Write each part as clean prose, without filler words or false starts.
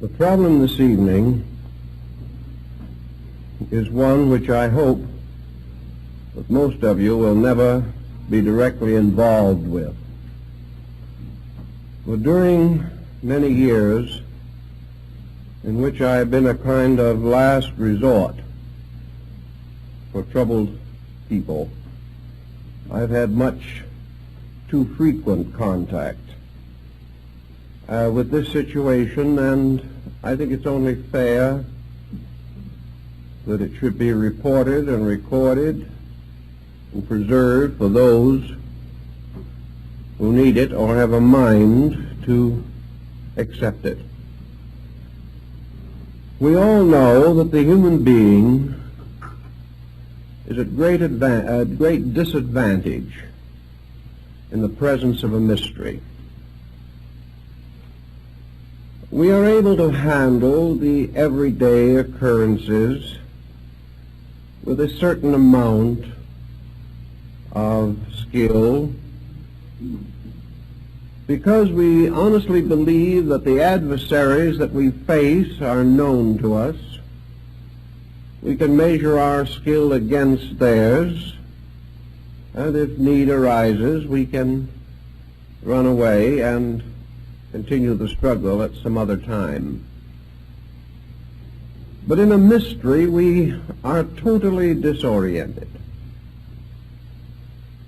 The problem this evening is one which I hope that most of you will never be directly involved with. But during many years in which I have been a kind of last resort for troubled people, I've had much too frequent contact with this situation, and I think it's only fair that it should be reported and recorded and preserved for those who need it or have a mind to accept it. We all know that the human being is at great disadvantage in the presence of a mystery. We are able to handle the everyday occurrences with a certain amount of skill because we honestly believe that the adversaries that we face are known to us. We can measure our skill against theirs, and if need arises, we can run away and continue the struggle at some other time. But in a mystery, we are totally disoriented.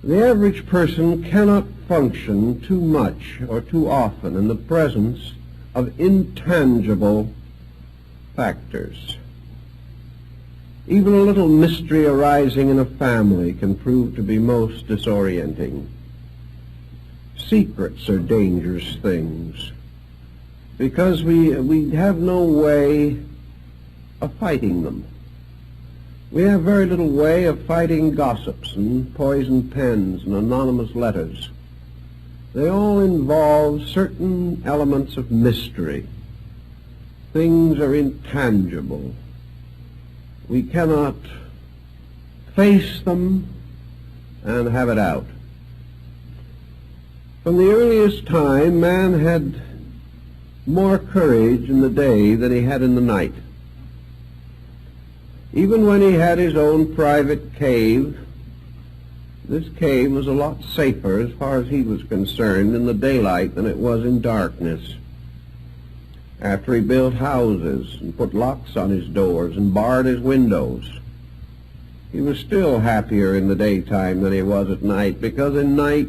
The average person cannot function too much or too often in the presence of intangible factors. Even a little mystery arising in a family can prove to be most disorienting. Secrets are dangerous things because we have no way of fighting them. We have very little way of fighting gossips and poisoned pens and anonymous letters. They all involve certain elements of mystery. Things are intangible. We cannot face them and have it out. From the earliest time, man had more courage in the day than he had in the night. Even when he had his own private cave, this cave was a lot safer as far as he was concerned in the daylight than it was in darkness. After he built houses and put locks on his doors and barred his windows, he was still happier in the daytime than he was at night, because in night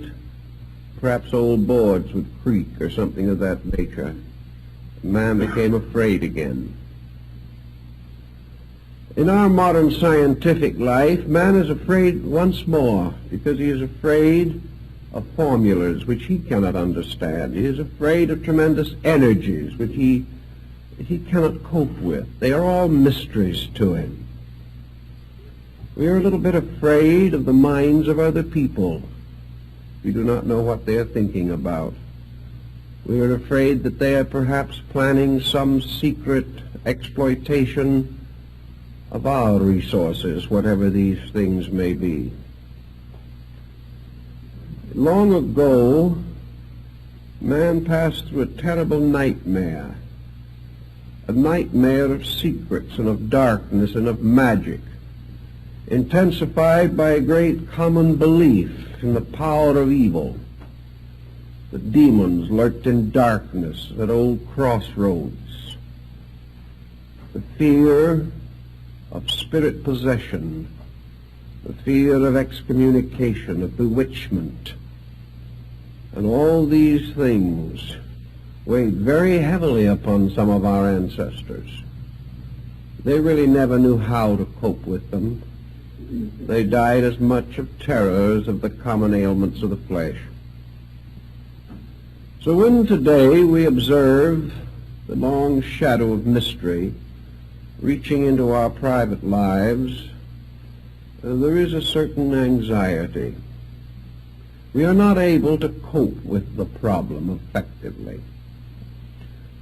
perhaps old boards would creak or something of that nature. Man became afraid again. In our modern scientific life, man is afraid once more because he is afraid of formulas which he cannot understand. He is afraid of tremendous energies which he cannot cope with. They are all mysteries to him. We are a little bit afraid of the minds of other people. We do not know what they are thinking about. We are afraid that they are perhaps planning some secret exploitation of our resources, whatever these things may be. Long ago, man passed through a terrible nightmare, a nightmare of secrets and of darkness and of magic, intensified by a great common belief in the power of evil. The demons lurked in darkness at old crossroads. The fear of spirit possession, the fear of excommunication, of bewitchment, and all these things weighed very heavily upon some of our ancestors. They really never knew how to cope with them. They died as much of terror as of the common ailments of the flesh. So when today we observe the long shadow of mystery reaching into our private lives, there is a certain anxiety. We are not able to cope with the problem effectively.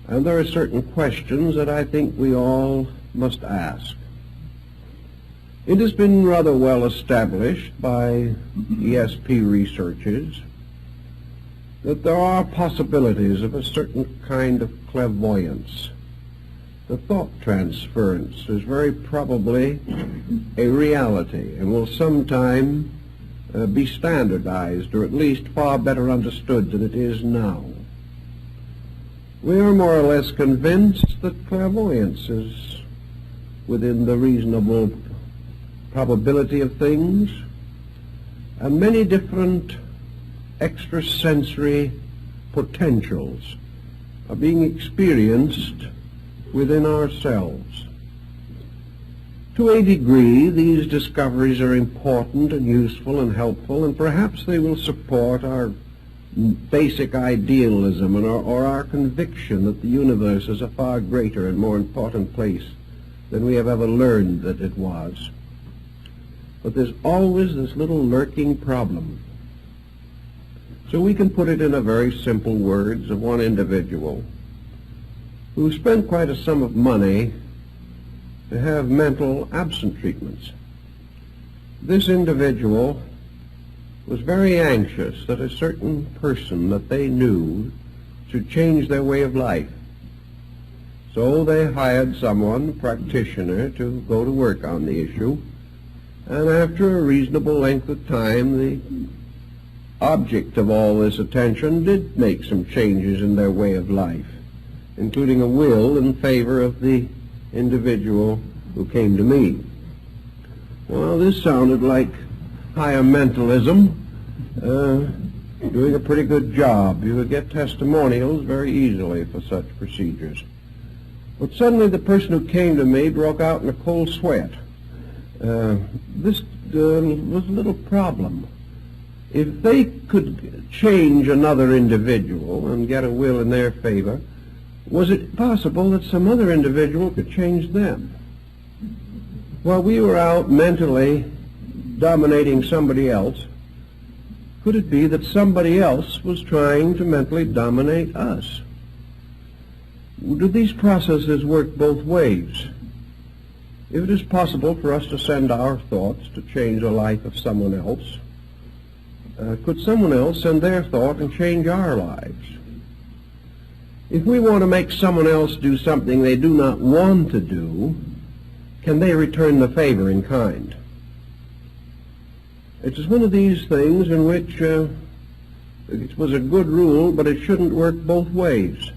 And there are certain questions that I think we all must ask. It has been rather well established by ESP researchers that there are possibilities of a certain kind of clairvoyance the thought transference is very probably a reality and will sometime be standardized, or at least far better understood than it is now. We are more or less convinced that clairvoyance is within the reasonable probability of things, and many different extrasensory potentials are being experienced within ourselves. To a degree, these discoveries are important and useful and helpful, and perhaps they will support our basic idealism or our conviction that the universe is a far greater and more important place than we have ever learned that it was. But there's always this little lurking problem. So we can put it in a very simple words of one individual who spent quite a sum of money to have mental absent treatments. This individual was very anxious that a certain person that they knew should change their way of life. So they hired someone, a practitioner, to go to work on the issue, and after a reasonable length of time, the object of all this attention did make some changes in their way of life, including a will in favor of the individual who came to me. Well, this sounded like higher mentalism, doing a pretty good job. You would get testimonials very easily for such procedures. But suddenly the person who came to me broke out in a cold sweat. This was a little problem. If they could change another individual and get a will in their favor, was it possible that some other individual could change them? While we were out mentally dominating somebody else, could it be that somebody else was trying to mentally dominate us? Do these processes work both ways? If it is possible for us to send our thoughts to change the life of someone else, could someone else send their thought and change our lives? If we want to make someone else do something they do not want to do, can they return the favor in kind? It is one of these things in which it was a good rule, but it shouldn't work both ways.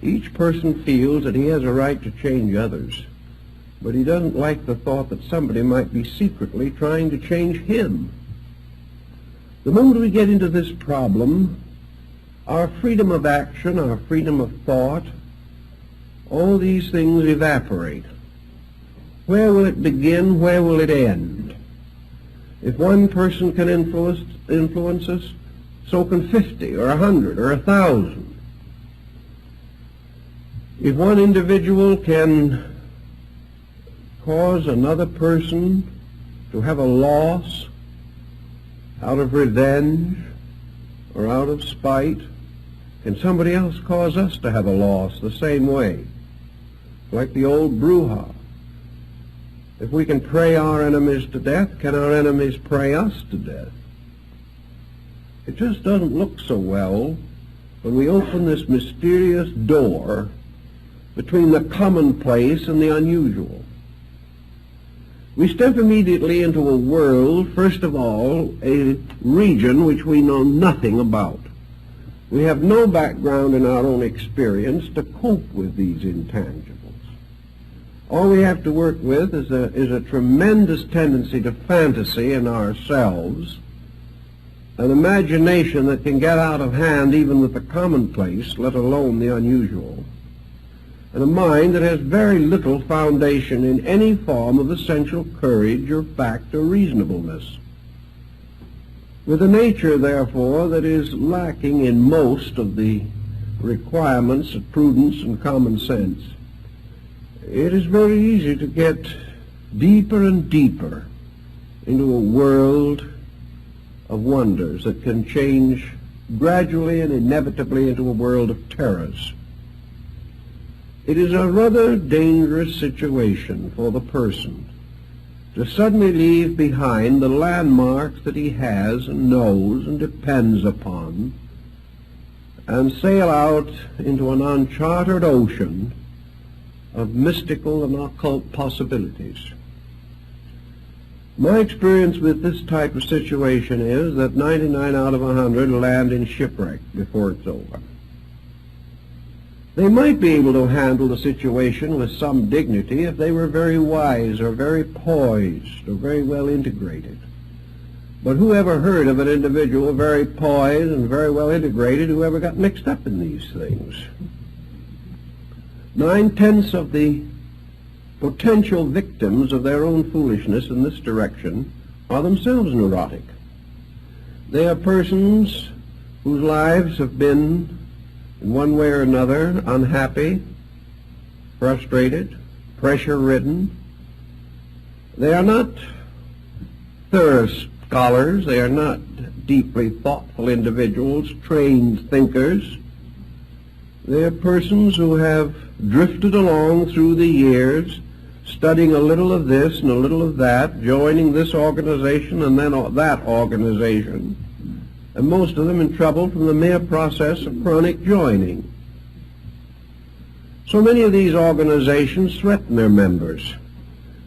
Each person feels that he has a right to change others, but he doesn't like the thought that somebody might be secretly trying to change him. The moment we get into this problem, our freedom of action, our freedom of thought, all these things evaporate. Where will it begin? Where will it end? If one person can influence us, so can 50 or 100 or 1,000. If one individual can cause another person to have a loss out of revenge or out of spite, can somebody else cause us to have a loss the same way? Like the old brouhaha. If we can pray our enemies to death, can our enemies pray us to death? It just doesn't look so well when we open this mysterious door between the commonplace and the unusual. We step immediately into a world, first of all, a region which we know nothing about. We have no background in our own experience to cope with these intangibles. All we have to work with is a tremendous tendency to fantasy in ourselves, an imagination that can get out of hand even with the commonplace, let alone the unusual, and a mind that has very little foundation in any form of essential courage or fact or reasonableness. With a nature, therefore, that is lacking in most of the requirements of prudence and common sense, it is very easy to get deeper and deeper into a world of wonders that can change gradually and inevitably into a world of terrors. It is a rather dangerous situation for the person to suddenly leave behind the landmarks that he has and knows and depends upon and sail out into an uncharted ocean of mystical and occult possibilities. My experience with this type of situation is that 99 out of 100 land in shipwreck before it's over. They might be able to handle the situation with some dignity if they were very wise or very poised or very well integrated. But who ever heard of an individual very poised and very well integrated who ever got mixed up in these things? 9/10 of the potential victims of their own foolishness in this direction are themselves neurotic. They are persons whose lives have been, in one way or another, unhappy, frustrated, pressure-ridden. They are not thorough scholars. They are not deeply thoughtful individuals, trained thinkers. They are persons who have drifted along through the years, studying a little of this and a little of that, joining this organization and then that organization, and most of them in trouble from the mere process of chronic joining. So many of these organizations threaten their members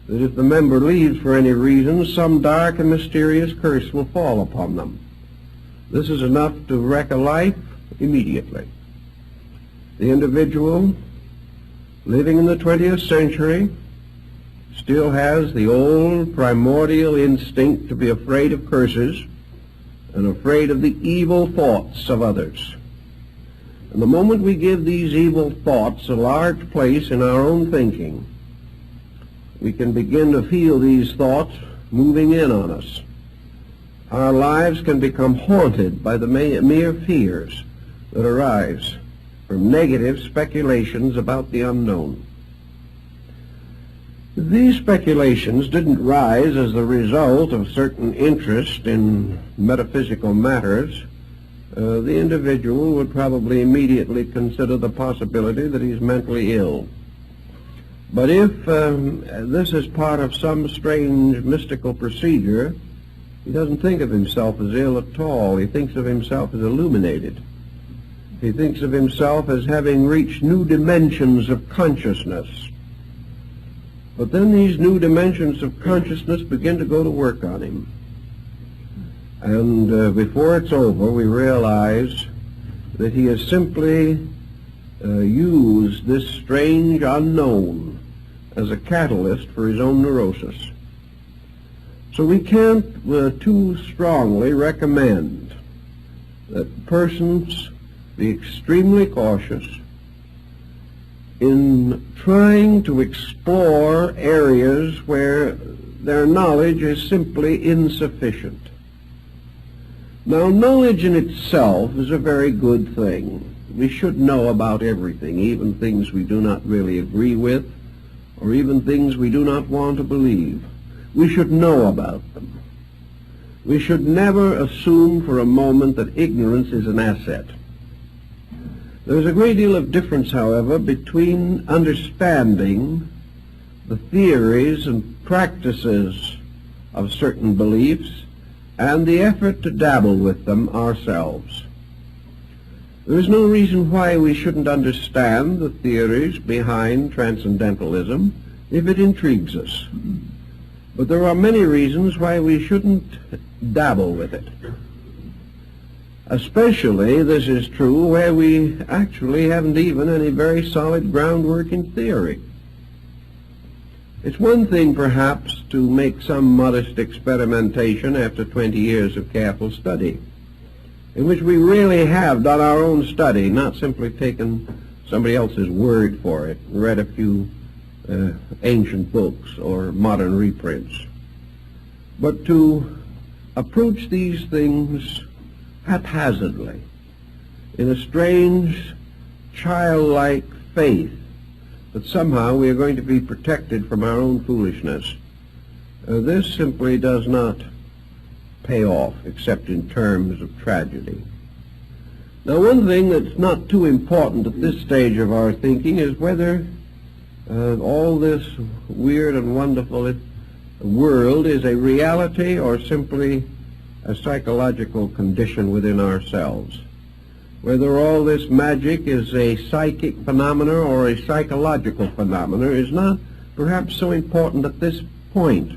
that if the member leaves for any reason, some dark and mysterious curse will fall upon them. This is enough to wreck a life immediately. The individual living in the 20th century still has the old primordial instinct to be afraid of curses and afraid of the evil thoughts of others. And the moment we give these evil thoughts a large place in our own thinking, we can begin to feel these thoughts moving in on us. Our lives can become haunted by the mere fears that arise from negative speculations about the unknown. These speculations didn't rise as the result of certain interest in metaphysical matters. The individual would probably immediately consider the possibility that he's mentally ill. But if this is part of some strange mystical procedure, he doesn't think of himself as ill at all. He thinks of himself as illuminated. He thinks of himself as having reached new dimensions of consciousness. But then these new dimensions of consciousness begin to go to work on him. And before it's over, we realize that he has simply used this strange unknown as a catalyst for his own neurosis. So we can't too strongly recommend that persons be extremely cautious in trying to explore areas where their knowledge is simply insufficient. Now, knowledge in itself is a very good thing. We should know about everything, even things we do not really agree with, or even things we do not want to believe. We should know about them. We should never assume for a moment that ignorance is an asset. There's a great deal of difference, however, between understanding the theories and practices of certain beliefs and the effort to dabble with them ourselves. There is no reason why we shouldn't understand the theories behind transcendentalism if it intrigues us. But there are many reasons why we shouldn't dabble with it. Especially this is true where we actually haven't even any very solid groundwork in theory. It's one thing perhaps to make some modest experimentation after 20 years of careful study, in which we really have done our own study, not simply taken somebody else's word for it, read a few ancient books or modern reprints, but to approach these things haphazardly, in a strange, childlike faith that somehow we are going to be protected from our own foolishness. This simply does not pay off, except in terms of tragedy. Now, one thing that's not too important at this stage of our thinking is whether all this weird and wonderful world is a reality or simply a psychological condition within ourselves. Whether all this magic is a psychic phenomena or a psychological phenomena is not perhaps so important at this point.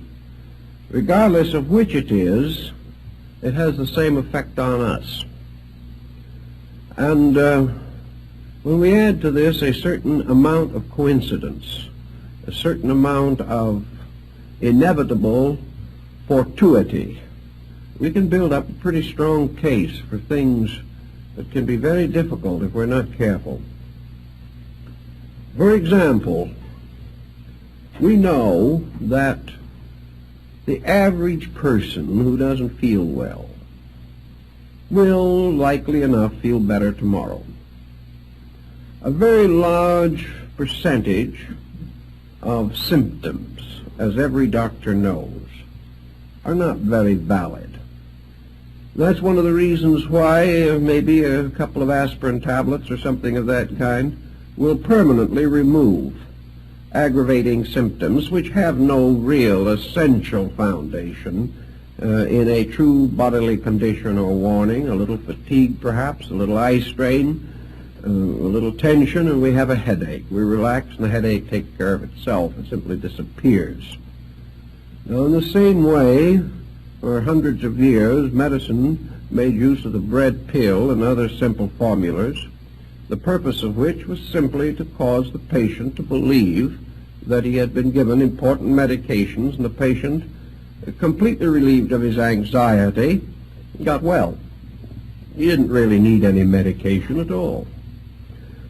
Regardless of which it is, it has the same effect on us. And when we add to this a certain amount of coincidence, a certain amount of inevitable fortuity, we can build up a pretty strong case for things that can be very difficult if we're not careful. For example, we know that the average person who doesn't feel well will likely enough feel better tomorrow. A very large percentage of symptoms, as every doctor knows, are not very valid. That's one of the reasons why maybe a couple of aspirin tablets or something of that kind will permanently remove aggravating symptoms which have no real essential foundation in a true bodily condition or warning. A little fatigue perhaps, a little eye strain, a little tension, and we have a headache. We relax and the headache takes care of itself. It simply disappears. Now, in the same way, for hundreds of years, medicine made use of the bread pill and other simple formulas, the purpose of which was simply to cause the patient to believe that he had been given important medications, and the patient, completely relieved of his anxiety, got well. He didn't really need any medication at all.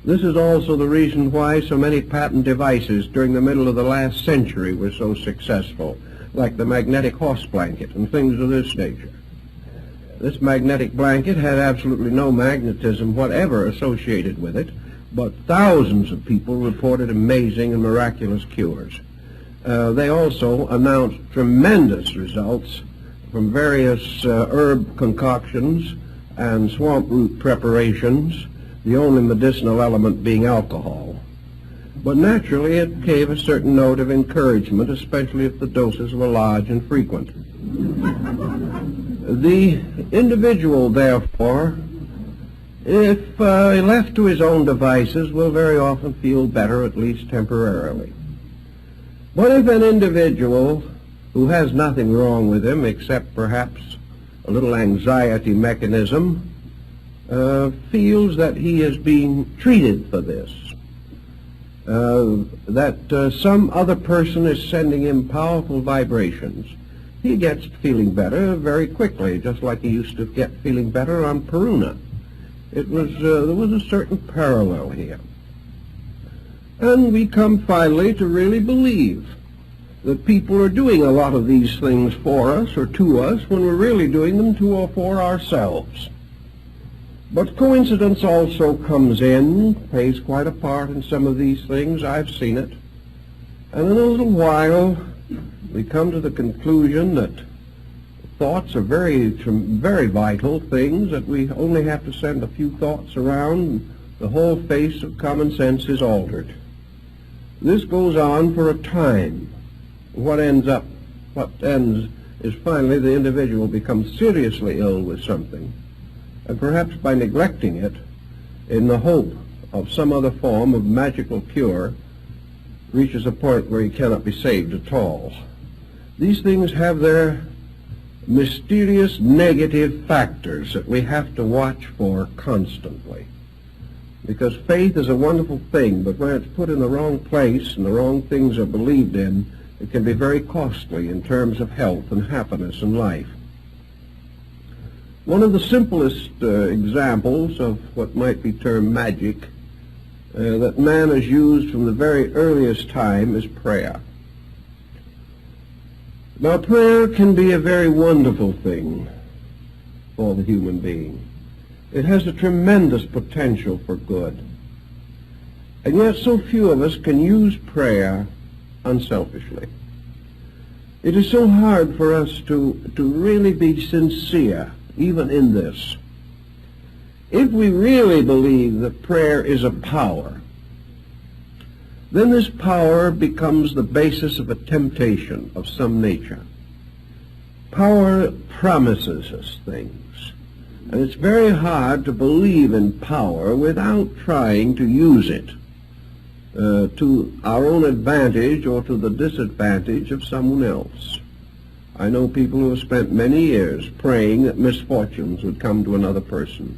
This is also the reason why so many patent devices during the middle of the last century were so successful, like the magnetic horse blanket and things of this nature. This magnetic blanket had absolutely no magnetism whatever associated with it, but thousands of people reported amazing and miraculous cures. They also announced tremendous results from various herb concoctions and swamp root preparations, the only medicinal element being alcohol. But naturally it gave a certain note of encouragement, especially if the doses were large and frequent. The individual, therefore, if left to his own devices, will very often feel better, at least temporarily. But if an individual who has nothing wrong with him except perhaps a little anxiety mechanism feels that he is being treated for this, that some other person is sending him powerful vibrations, he gets feeling better very quickly, just like he used to get feeling better on Peruna. There was a certain parallel here. And we come finally to really believe that people are doing a lot of these things for us or to us when we're really doing them to or for ourselves. But coincidence also comes in, plays quite a part in some of these things. I've seen it. And in a little while, we come to the conclusion that thoughts are very vital things, that we only have to send a few thoughts around and the whole face of common sense is altered. This goes on for a time. What ends is finally the individual becomes seriously ill with something, and perhaps by neglecting it in the hope of some other form of magical cure, reaches a point where he cannot be saved at all. These things have their mysterious negative factors that we have to watch for constantly. Because faith is a wonderful thing, but when it's put in the wrong place and the wrong things are believed in, it can be very costly in terms of health and happiness in life. One of the simplest examples of what might be termed magic that man has used from the very earliest time is prayer. Now, prayer can be a very wonderful thing for the human being. It has a tremendous potential for good. And yet so few of us can use prayer unselfishly. It is so hard for us to really be sincere, even in this. If we really believe that prayer is a power, then this power becomes the basis of a temptation of some nature. Power promises us things. And it's very hard to believe in power without trying to use it to our own advantage or to the disadvantage of someone else. I know people who have spent many years praying that misfortunes would come to another person.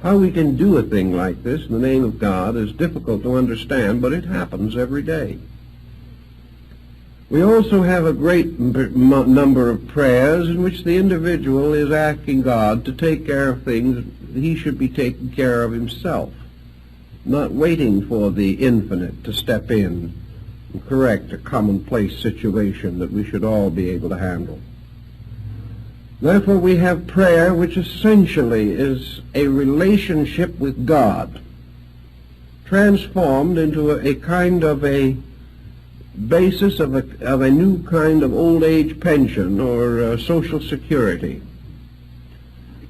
How we can do a thing like this in the name of God is difficult to understand, but it happens every day. We also have a great number of prayers in which the individual is asking God to take care of things he should be taking care of himself, not waiting for the infinite to step in and correct a commonplace situation that we should all be able to handle. Therefore, we have prayer, which essentially is a relationship with God, transformed into a kind of a basis of a new kind of old age pension or social security.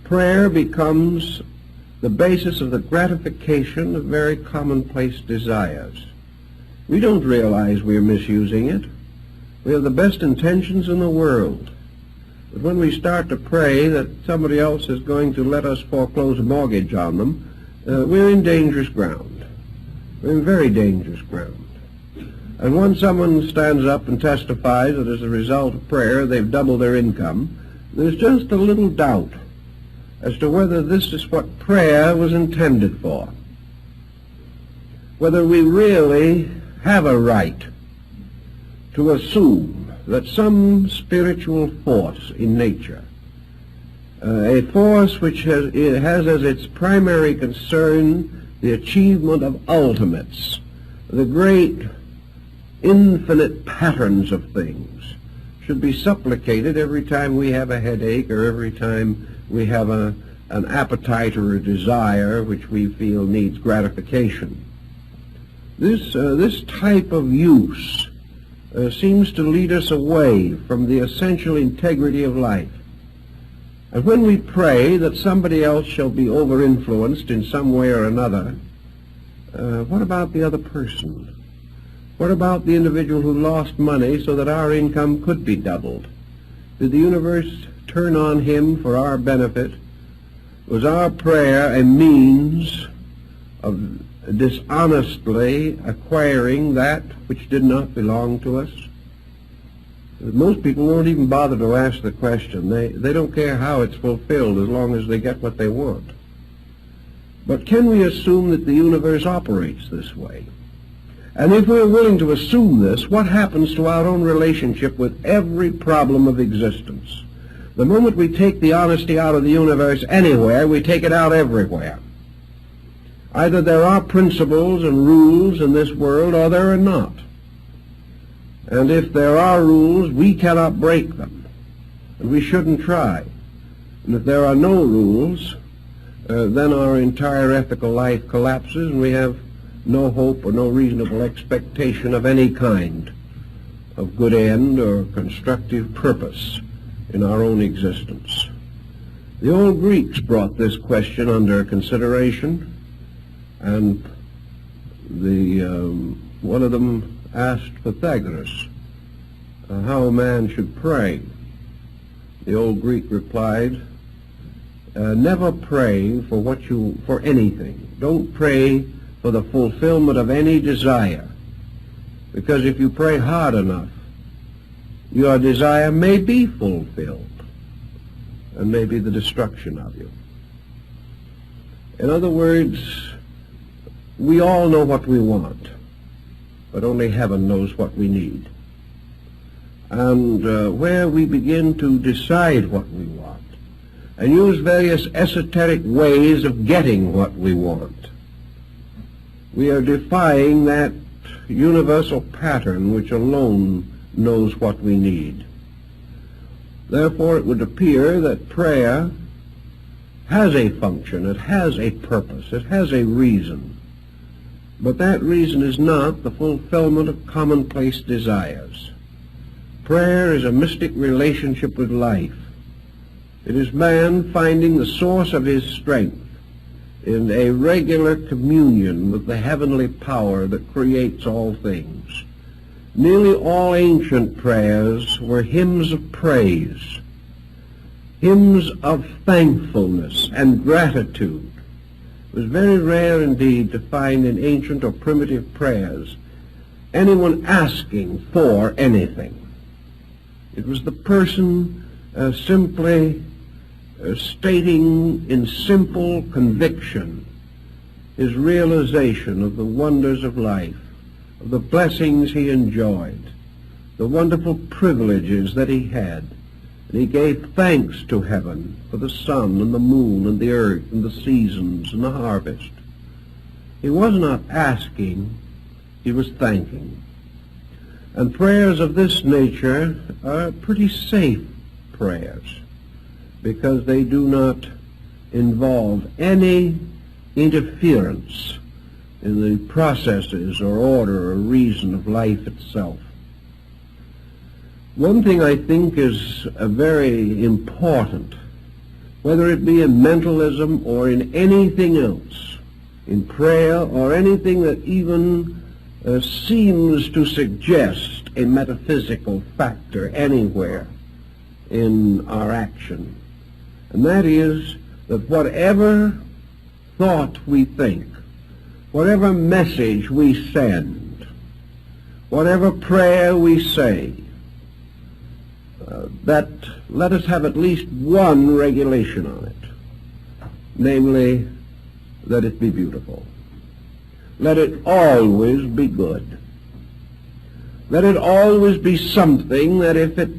Prayer becomes the basis of the gratification of very commonplace desires. We don't realize we're misusing it. We have the best intentions in the world. But when we start to pray that somebody else is going to let us foreclose a mortgage on them, we're in dangerous ground. We're in very dangerous ground. And when someone stands up and testifies that as a result of prayer they've doubled their income, there's just a little doubt as to whether this is what prayer was intended for. Whether we really have a right to assume that some spiritual force in nature, a force which has as its primary concern the achievement of ultimates, the great infinite patterns of things, should be supplicated every time we have a headache or every time we have an appetite or a desire which we feel needs gratification. This type of use seems to lead us away from the essential integrity of life. And when we pray that somebody else shall be over-influenced in some way or another, what about the other person? What about the individual who lost money so that our income could be doubled? Did the universe turn on him for our benefit? Was our prayer a means of dishonestly acquiring that which did not belong to us? Most people won't even bother to ask the question. They don't care how it's fulfilled as long as they get what they want. But can we assume that the universe operates this way? And if we're willing to assume this, what happens to our own relationship with every problem of existence? The moment we take the honesty out of the universe anywhere, we take it out everywhere. Either there are principles and rules in this world, or there are not. And if there are rules, we cannot break them, and we shouldn't try. And if there are no rules, then our entire ethical life collapses, and we have no hope or no reasonable expectation of any kind of good end or constructive purpose in our own existence. The old Greeks brought this question under consideration, and one of them asked Pythagoras how a man should pray. The old Greek replied, never pray for anything. Don't pray for the fulfillment of any desire, because if you pray hard enough, your desire may be fulfilled and may be the destruction of you. In other words, we all know what we want, but only heaven knows what we need. And where we begin to decide what we want and use various esoteric ways of getting what we want, we are defying that universal pattern which alone knows what we need. Therefore, it would appear that prayer has a function, it has a purpose, it has a reason. But that reason is not the fulfillment of commonplace desires. Prayer is a mystic relationship with life. It is man finding the source of his strength in a regular communion with the heavenly power that creates all things. Nearly all ancient prayers were hymns of praise. hymns of thankfulness and gratitude. It was very rare indeed to find in ancient or primitive prayers anyone asking for anything. It was the person simply stating in simple conviction his realization of the wonders of life, of the blessings he enjoyed, the wonderful privileges that he had. And he gave thanks to heaven for the sun and the moon and the earth and the seasons and the harvest. He was not asking, he was thanking. And prayers of this nature are pretty safe prayers because they do not involve any interference in the processes or order or reason of life itself. One thing I think is very important, whether it be in mentalism or in anything else, in prayer or anything that even seems to suggest a metaphysical factor anywhere in our action, and that is that whatever thought we think, whatever message we send, whatever prayer we say, that let us have at least one regulation on it, namely, that it be beautiful. Let it always be good. Let it always be something that if it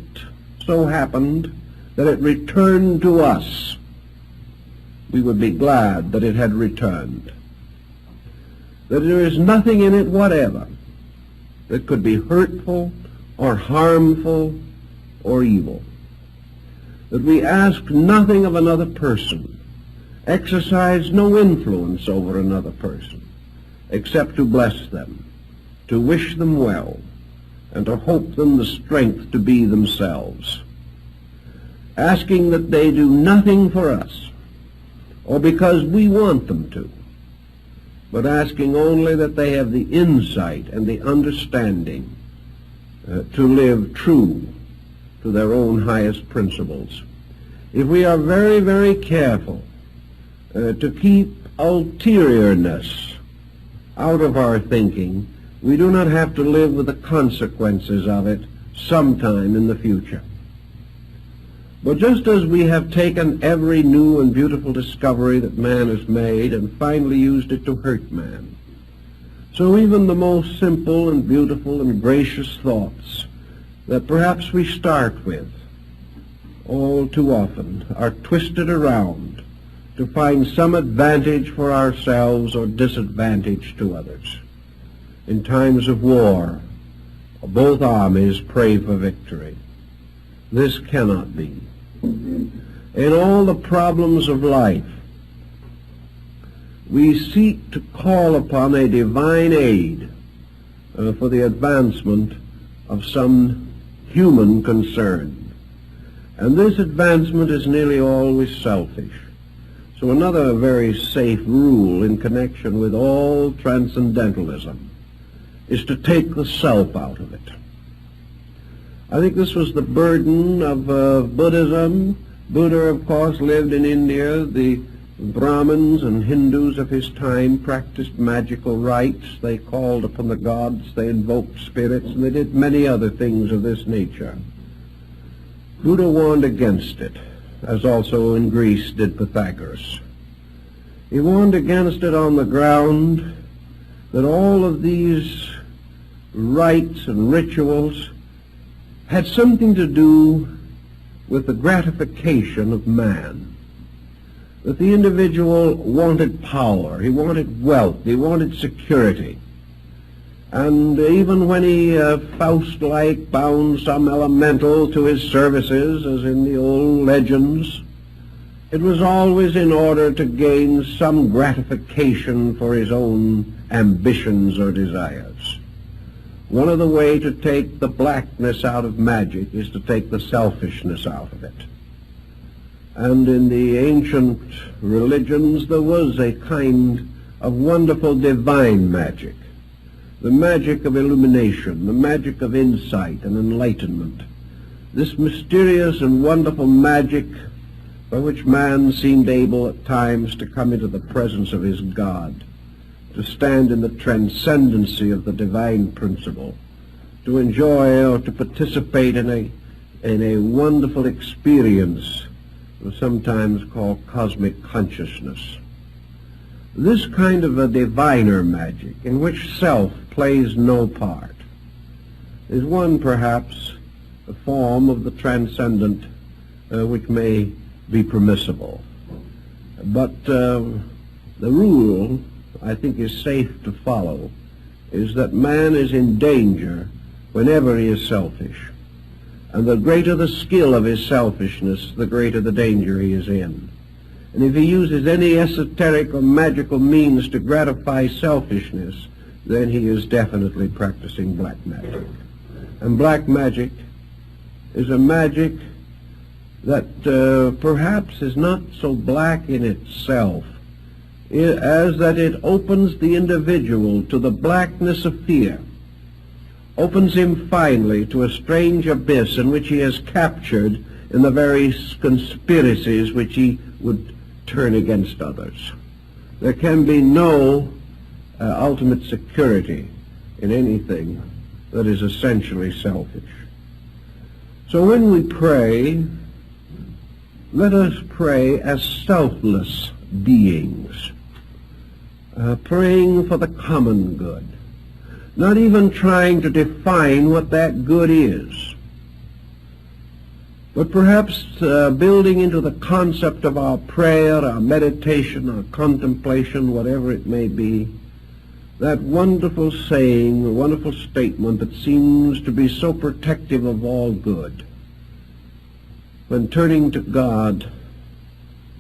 so happened that it returned to us, we would be glad that it had returned. That there is nothing in it whatever that could be hurtful or harmful or evil. That we ask nothing of another person, exercise no influence over another person, except to bless them, to wish them well, and to hope them the strength to be themselves. Asking that they do nothing for us, or because we want them to, but asking only that they have the insight and the understanding to live true to their own highest principles. If we are very, very careful to keep ulteriourness out of our thinking, we do not have to live with the consequences of it sometime in the future. But just as we have taken every new and beautiful discovery that man has made and finally used it to hurt man, so even the most simple and beautiful and gracious thoughts that perhaps we start with all too often are twisted around to find some advantage for ourselves or disadvantage to others. In times of war, both armies pray for victory. This cannot be. In all the problems of life, we seek to call upon a divine aid for the advancement of some human concern. And this advancement is nearly always selfish. So another very safe rule in connection with all transcendentalism is to take the self out of it. I think this was the burden of Buddhism. Buddha, of course, lived in India. The Brahmins and Hindus of his time practiced magical rites. They called upon the gods, they invoked spirits, and they did many other things of this nature. Buddha warned against it, as also in Greece did Pythagoras. He warned against it on the ground that all of these rites and rituals had something to do with the gratification of man. That the individual wanted power, he wanted wealth, he wanted security. And even when he, Faust-like, bound some elemental to his services, as in the old legends, it was always in order to gain some gratification for his own ambitions or desires. One of the ways to take the blackness out of magic is to take the selfishness out of it. And in the ancient religions there was a kind of wonderful divine magic, the magic of illumination, the magic of insight and enlightenment. This mysterious and wonderful magic by which man seemed able at times to come into the presence of his God, to stand in the transcendency of the divine principle, to enjoy or to participate in a wonderful experience we sometimes called cosmic consciousness. This kind of a diviner magic, in which self plays no part, is one, perhaps, a form of the transcendent which may be permissible. But the rule, I think, is safe to follow, is that man is in danger whenever he is selfish. And the greater the skill of his selfishness, the greater the danger he is in. And if he uses any esoteric or magical means to gratify selfishness, then he is definitely practicing black magic. And black magic is a magic that perhaps is not so black in itself as that it opens the individual to the blackness of fear, opens him finally to a strange abyss in which he is captured in the very conspiracies which he would turn against others. There can be no ultimate security in anything that is essentially selfish. So when we pray, let us pray as selfless beings, praying for the common good, not even trying to define what that good is, but perhaps building into the concept of our prayer, our meditation, our contemplation, whatever it may be, that wonderful saying, a wonderful statement that seems to be so protective of all good. When turning to God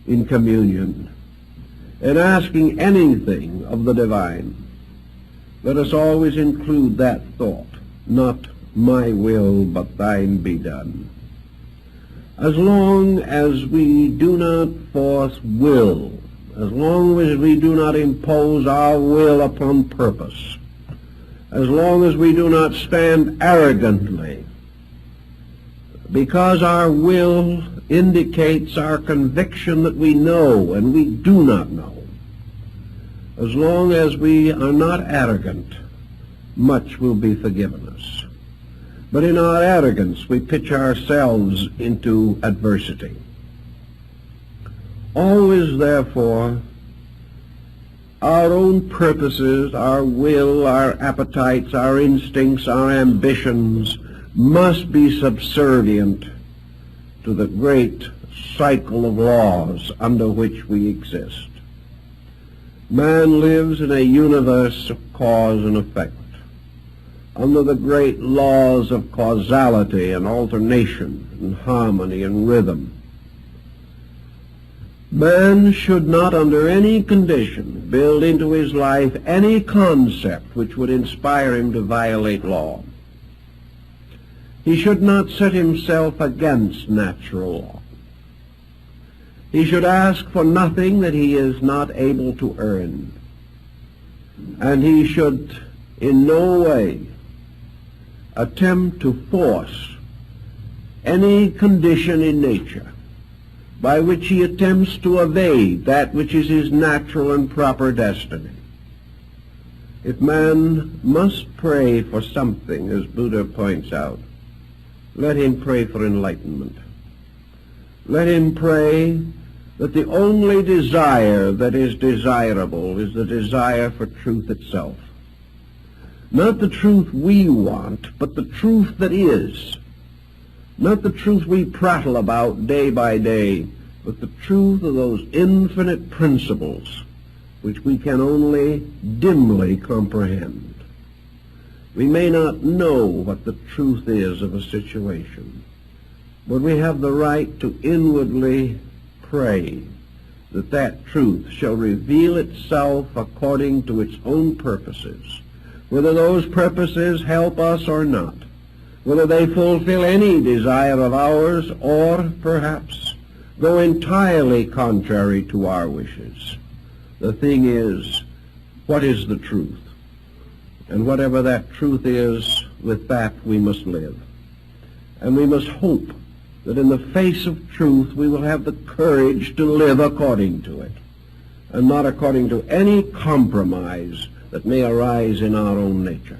in communion and asking anything of the divine, let us always include that thought, not my will, but thine be done. As long as we do not force will, as long as we do not impose our will upon purpose, as long as we do not stand arrogantly, because our will indicates our conviction that we know and we do not know, as long as we are not arrogant, much will be forgiven us. But in our arrogance, we pitch ourselves into adversity. Always, therefore, our own purposes, our will, our appetites, our instincts, our ambitions must be subservient to the great cycle of laws under which we exist. Man lives in a universe of cause and effect, under the great laws of causality and alternation and harmony and rhythm. Man should not under any condition build into his life any concept which would inspire him to violate law. He should not set himself against natural law. He should ask for nothing that he is not able to earn. And he should in no way attempt to force any condition in nature by which he attempts to evade that which is his natural and proper destiny. If man must pray for something, as Buddha points out, let him pray for enlightenment. Let him pray that the only desire that is desirable is the desire for truth itself. Not the truth we want, but the truth that is. Not the truth we prattle about day by day, but the truth of those infinite principles which we can only dimly comprehend. We may not know what the truth is of a situation, but we have the right to inwardly pray that that truth shall reveal itself according to its own purposes, whether those purposes help us or not, whether they fulfill any desire of ours or perhaps go entirely contrary to our wishes. The thing is, what is the truth? And whatever that truth is, with that we must live. And we must hope that in the face of truth we will have the courage to live according to it, and not according to any compromise that may arise in our own nature.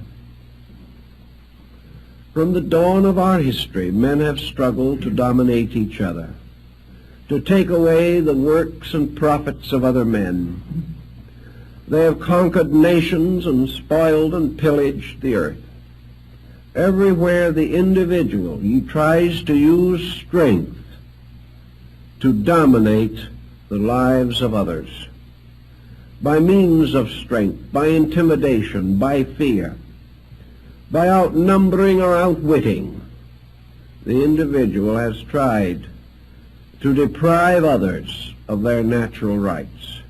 From the dawn of our history, men have struggled to dominate each other, to take away the works and profits of other men. They have conquered nations and spoiled and pillaged the earth. Everywhere the individual he tries to use strength to dominate the lives of others, by means of strength, by intimidation, by fear, by outnumbering or outwitting, the individual has tried to deprive others of their natural rights.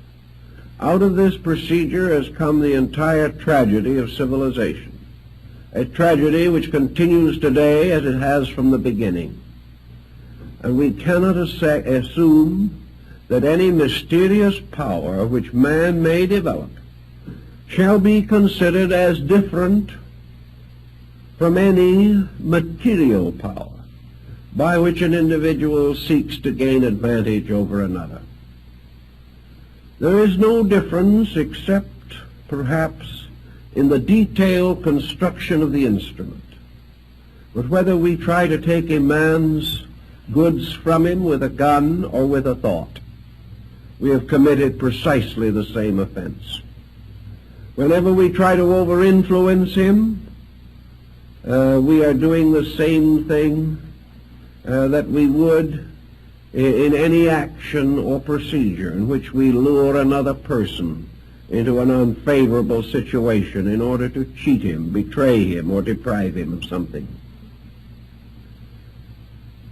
Out of this procedure has come the entire tragedy of civilization, a tragedy which continues today as it has from the beginning. And we cannot assume that any mysterious power which man may develop shall be considered as different from any material power by which an individual seeks to gain advantage over another. There is no difference except perhaps in the detailed construction of the instrument. But whether we try to take a man's goods from him with a gun or with a thought, we have committed precisely the same offense. Whenever we try to over-influence him, we are doing the same thing that we would in any action or procedure in which we lure another person into an unfavorable situation in order to cheat him, betray him, or deprive him of something.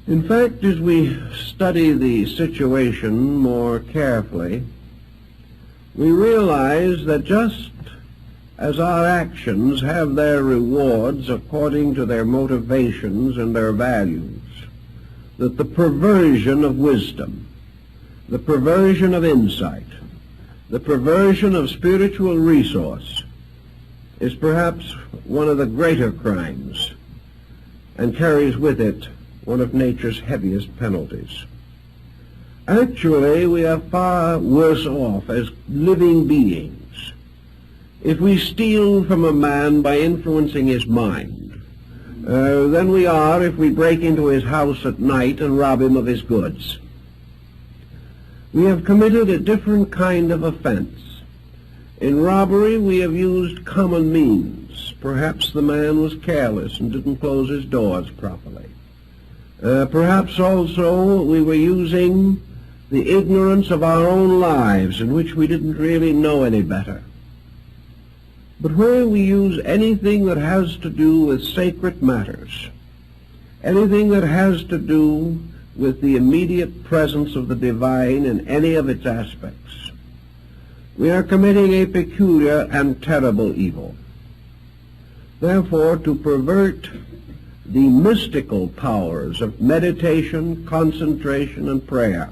In fact, as we study the situation more carefully, we realize that just as our actions have their rewards according to their motivations and their values, that the perversion of wisdom, the perversion of insight, the perversion of spiritual resource is perhaps one of the greater crimes and carries with it one of nature's heaviest penalties. Actually, we are far worse off as living beings if we steal from a man by influencing his mind than we are if we break into his house at night and rob him of his goods. We have committed a different kind of offense. In robbery, we have used common means. Perhaps the man was careless and didn't close his doors properly. Perhaps also we were using the ignorance of our own lives in which we didn't really know any better. But where we use anything that has to do with sacred matters, anything that has to do with the immediate presence of the divine in any of its aspects, we are committing a peculiar and terrible evil. Therefore, to pervert the mystical powers of meditation, concentration, and prayer,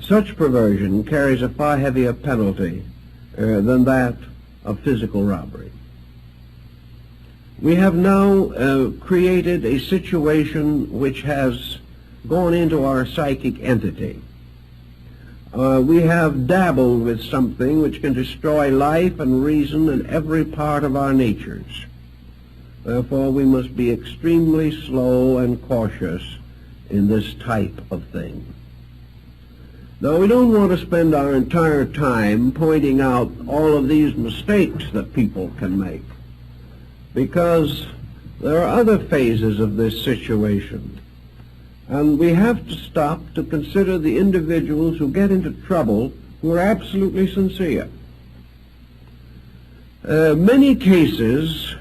such perversion carries a far heavier penalty than that of physical robbery. We have now created a situation which has gone into our psychic entity. We have dabbled with something which can destroy life and reason in every part of our natures. Therefore, we must be extremely slow and cautious in this type of thing. Now, we don't want to spend our entire time pointing out all of these mistakes that people can make, because there are other phases of this situation, and we have to stop to consider the individuals who get into trouble who are absolutely sincere. Many cases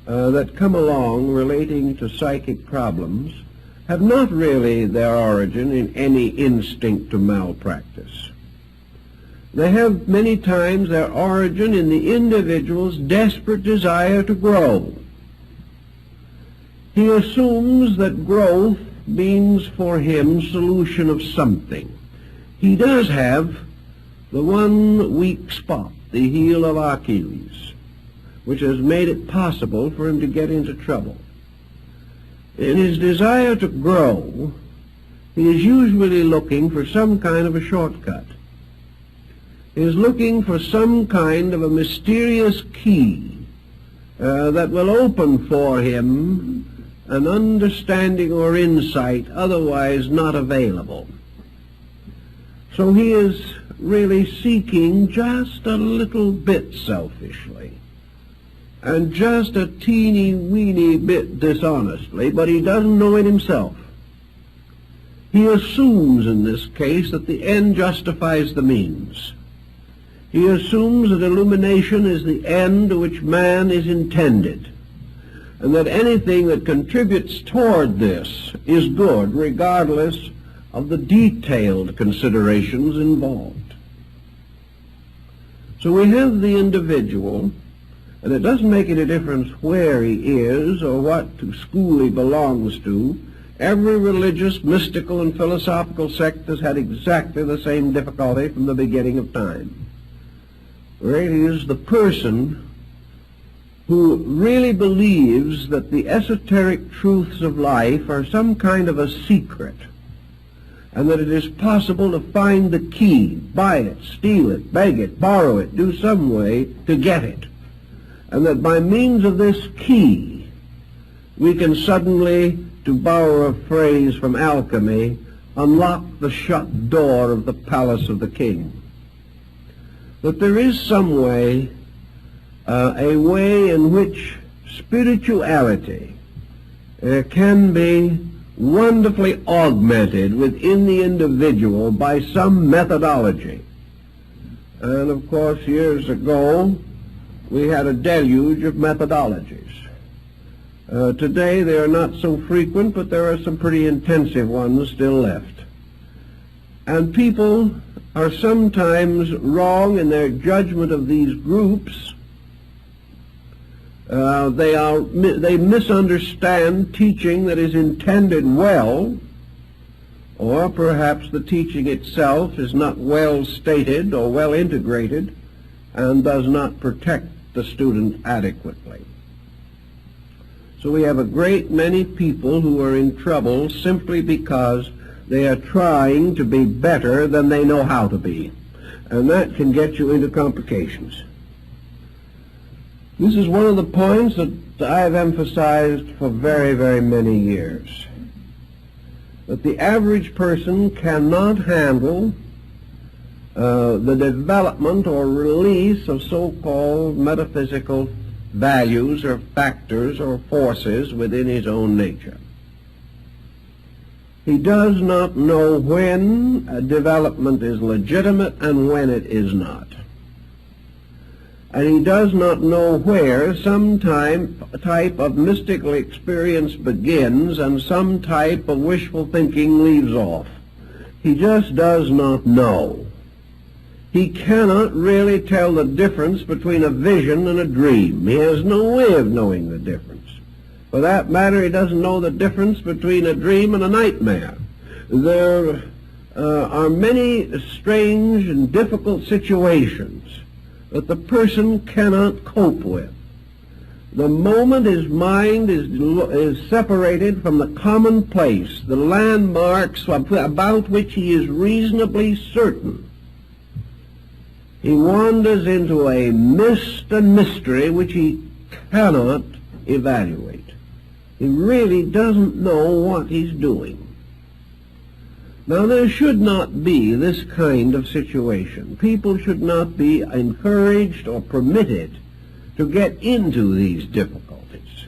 that come along relating to psychic problems have not really their origin in any instinct to malpractice. They have many times their origin in the individual's desperate desire to grow. He assumes that growth means for him solution of something. He does have the one weak spot, the heel of Achilles, which has made it possible for him to get into trouble. In his desire to grow, he is usually looking for some kind of a shortcut. He is looking for some kind of a mysterious key that will open for him an understanding or insight otherwise not available. So he is really seeking just a little bit selfishly, and just a teeny-weeny bit dishonestly, but he doesn't know it himself. He assumes in this case that the end justifies the means. He assumes that illumination is the end to which man is intended, and that anything that contributes toward this is good, regardless of the detailed considerations involved. So we have the individual, and it doesn't make any difference where he is or what school he belongs to. Every religious, mystical, and philosophical sect has had exactly the same difficulty from the beginning of time. It is the person who really believes that the esoteric truths of life are some kind of a secret, and that it is possible to find the key, buy it, steal it, beg it, borrow it, do some way to get it, and that by means of this key we can suddenly, to borrow a phrase from alchemy, unlock the shut door of the palace of the king. That there is some way, a way in which spirituality can be wonderfully augmented within the individual by some methodology. And of course, years ago, we had a deluge of methodologies. Today, they are not so frequent, but there are some pretty intensive ones still left. And people are sometimes wrong in their judgment of these groups. They misunderstand teaching that is intended well, or perhaps the teaching itself is not well stated or well integrated and does not protect the student adequately. So we have a great many people who are in trouble simply because they are trying to be better than they know how to be, and that can get you into complications. This is one of the points that I have emphasized for very, very many years, that the average person cannot handle the development or release of so-called metaphysical values or factors or forces within his own nature. He does not know when a development is legitimate and when it is not. And he does not know where some type of mystical experience begins and some type of wishful thinking leaves off. He just does not know. He cannot really tell the difference between a vision and a dream. He has no way of knowing the difference. For that matter, he doesn't know the difference between a dream and a nightmare. There are many strange and difficult situations that the person cannot cope with. The moment his mind is separated from the commonplace, the landmarks about which he is reasonably certain, he wanders into a mist and mystery which he cannot evaluate. He really doesn't know what he's doing. Now, there should not be this kind of situation. People should not be encouraged or permitted to get into these difficulties.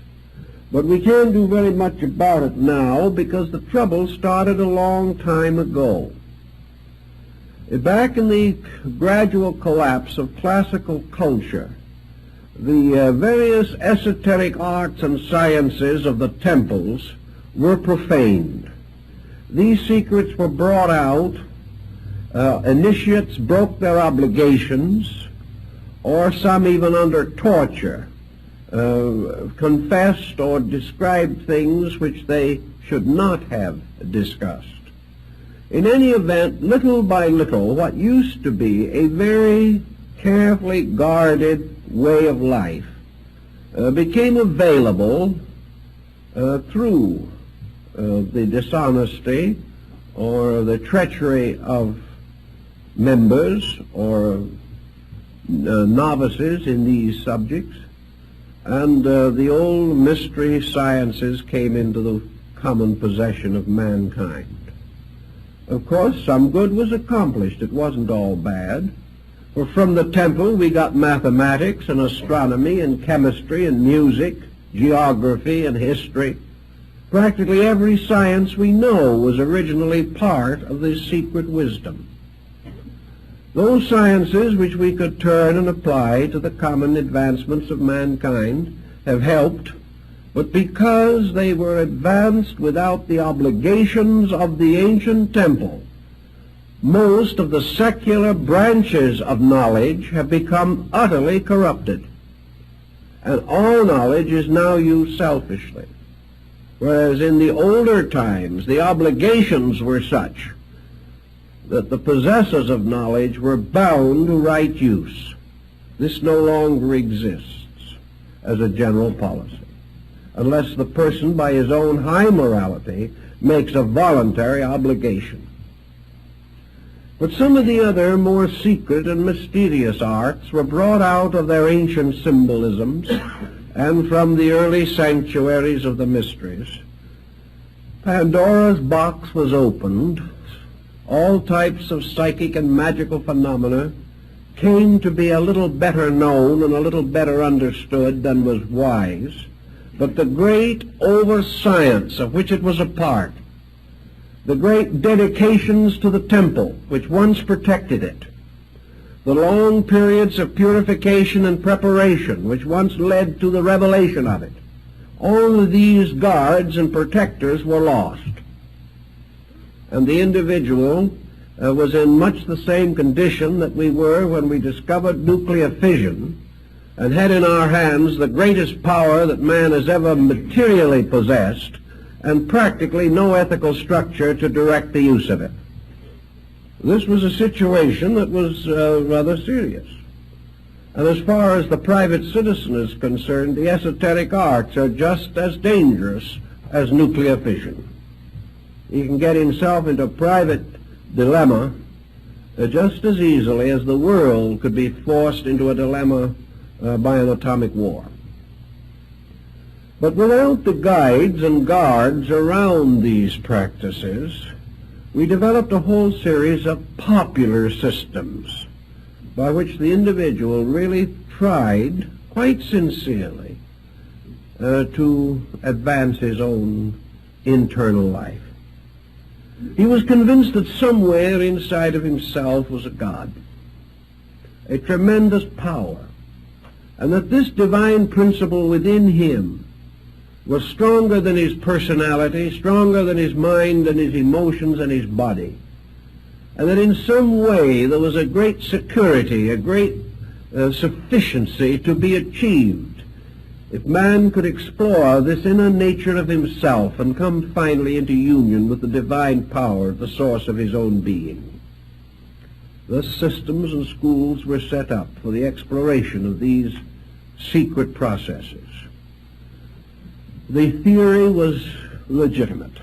But we can't do very much about it now because the trouble started a long time ago. Back in the gradual collapse of classical culture, the various esoteric arts and sciences of the temples were profaned. These secrets were brought out, initiates broke their obligations, or some even under torture confessed or described things which they should not have discussed. In any event, little by little, what used to be a very carefully guarded way of life became available through the dishonesty or the treachery of members or novices in these subjects, and the old mystery sciences came into the common possession of mankind. Of course, some good was accomplished. It wasn't all bad. For from the temple we got mathematics and astronomy and chemistry and music, geography and history. Practically every science we know was originally part of this secret wisdom. Those sciences which we could turn and apply to the common advancements of mankind have helped, but because they were advanced without the obligations of the ancient temple, most of the secular branches of knowledge have become utterly corrupted, and all knowledge is now used selfishly, whereas in the older times the obligations were such that the possessors of knowledge were bound to right use. This no longer exists as a general policy, unless the person by his own high morality makes a voluntary obligation. But some of the other more secret and mysterious arts were brought out of their ancient symbolisms and from the early sanctuaries of the mysteries. Pandora's box was opened. All types of psychic and magical phenomena came to be a little better known and a little better understood than was wise. But the great over-science of which it was a part, the great dedications to the temple which once protected it, the long periods of purification and preparation which once led to the revelation of it, all of these guards and protectors were lost. And the individual was in much the same condition that we were when we discovered nuclear fission and had in our hands the greatest power that man has ever materially possessed, and practically no ethical structure to direct the use of it. This was a situation that was rather serious. And as far as the private citizen is concerned, the esoteric arts are just as dangerous as nuclear fission. He can get himself into a private dilemma just as easily as the world could be forced into a dilemma by an atomic war. But without the guides and guards around these practices, we developed a whole series of popular systems by which the individual really tried, quite sincerely, to advance his own internal life. He was convinced that somewhere inside of himself was a God, a tremendous power, and that this divine principle within him was stronger than his personality, stronger than his mind and his emotions and his body, and that in some way there was a great security, a great sufficiency to be achieved if man could explore this inner nature of himself and come finally into union with the divine power, the source of his own being. Thus systems and schools were set up for the exploration of these secret processes. The theory was legitimate.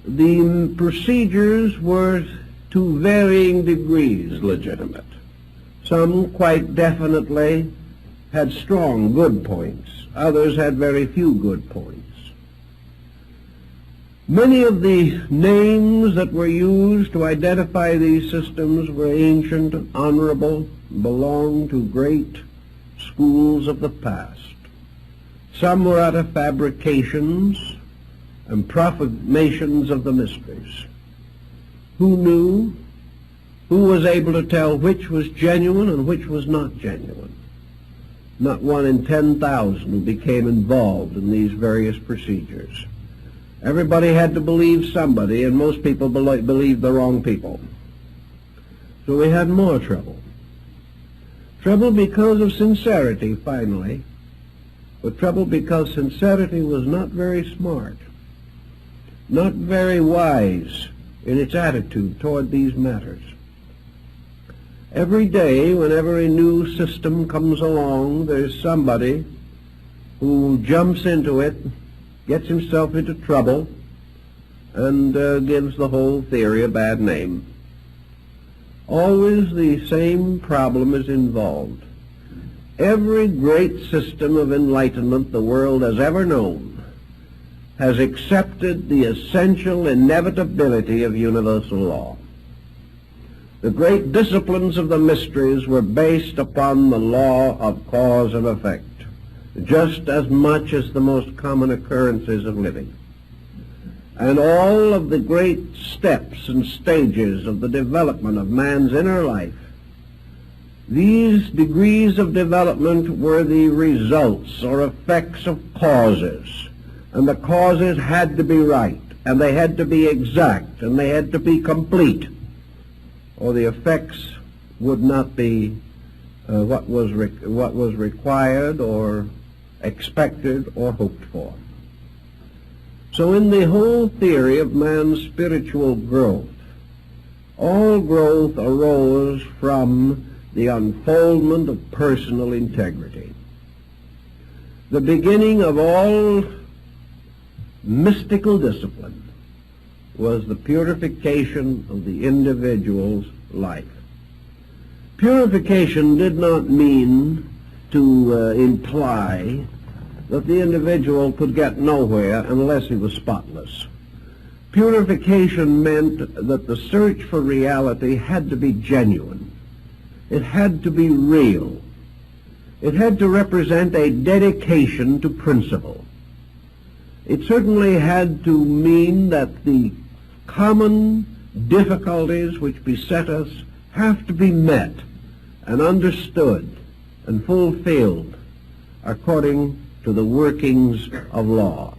The procedures were to varying degrees legitimate. Some quite definitely had strong good points. Others had very few good points. Many of the names that were used to identify these systems were ancient, honorable, belonged to great schools of the past. Some were out of fabrications and proclamations of the mysteries. Who knew? Who was able to tell which was genuine and which was not genuine? Not 1 in 10,000 who became involved in these various procedures. Everybody had to believe somebody, and most people believed the wrong people. So we had more trouble. Trouble because of sincerity, finally, but trouble because sincerity was not very smart, not very wise in its attitude toward these matters. Every day, whenever a new system comes along, there's somebody who jumps into it gets himself into trouble, and gives the whole theory a bad name. Always the same problem is involved. Every great system of enlightenment the world has ever known has accepted the essential inevitability of universal law. The great disciplines of the mysteries were based upon the law of cause and effect, just as much as the most common occurrences of living. And all of the great steps and stages of the development of man's inner life, these degrees of development were the results or effects of causes, and the causes had to be right, and they had to be exact, and they had to be complete, or the effects would not be what was required or expected or hoped for. So in the whole theory of man's spiritual growth, all growth arose from the unfoldment of personal integrity. The beginning of all mystical discipline was the purification of the individual's life. Purification did not mean to imply that the individual could get nowhere unless he was spotless. Purification meant that the search for reality had to be genuine. It had to be real. It had to represent a dedication to principle. It certainly had to mean that the common difficulties which beset us have to be met and understood and fulfilled according to the workings of law.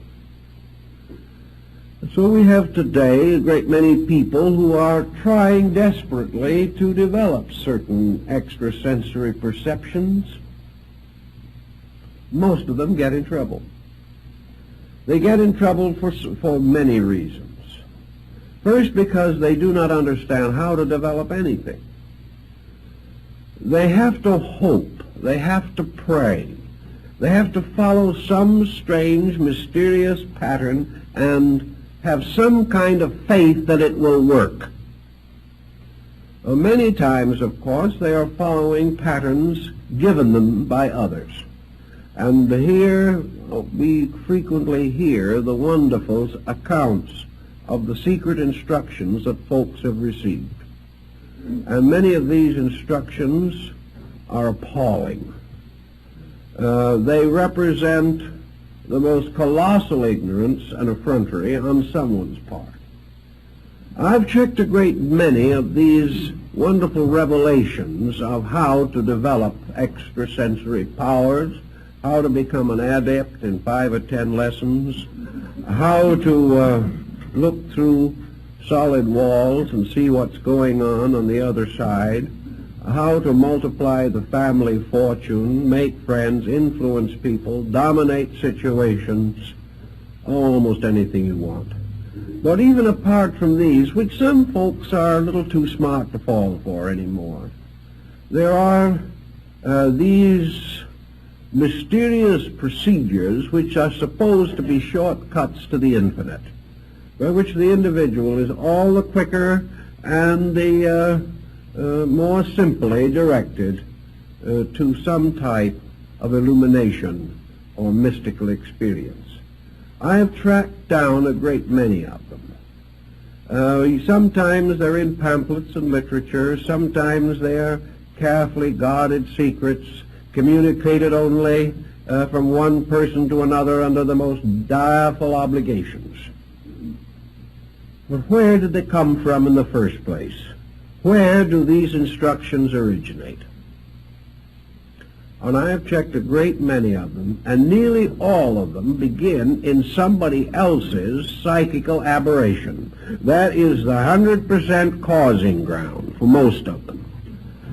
So we have today a great many people who are trying desperately to develop certain extrasensory perceptions. Most of them get in trouble. They get in trouble for many reasons. First, because they do not understand how to develop anything. They have to hope. They have to pray. They have to follow some strange, mysterious pattern and have some kind of faith that it will work. Many times, of course, they are following patterns given them by others. And here we frequently hear the wonderful accounts of the secret instructions that folks have received. And many of these instructions are appalling. They represent the most colossal ignorance and effrontery on someone's part. I've checked a great many of these wonderful revelations of how to develop extrasensory powers, how to become an adept in 5 or 10 lessons, how to look through solid walls and see what's going on the other side, how to multiply the family fortune, make friends, influence people, dominate situations, almost anything you want. But even apart from these, which some folks are a little too smart to fall for anymore, there are these mysterious procedures which are supposed to be shortcuts to the infinite, by which the individual is all the quicker and the more simply directed to some type of illumination or mystical experience. I have tracked down a great many of them. Sometimes they're in pamphlets and literature, sometimes they're carefully guarded secrets, communicated only from one person to another under the most direful obligations. But where did they come from in the first place? Where do these instructions originate? And I have checked a great many of them, and nearly all of them begin in somebody else's psychical aberration. That is the 100% causing ground for most of them.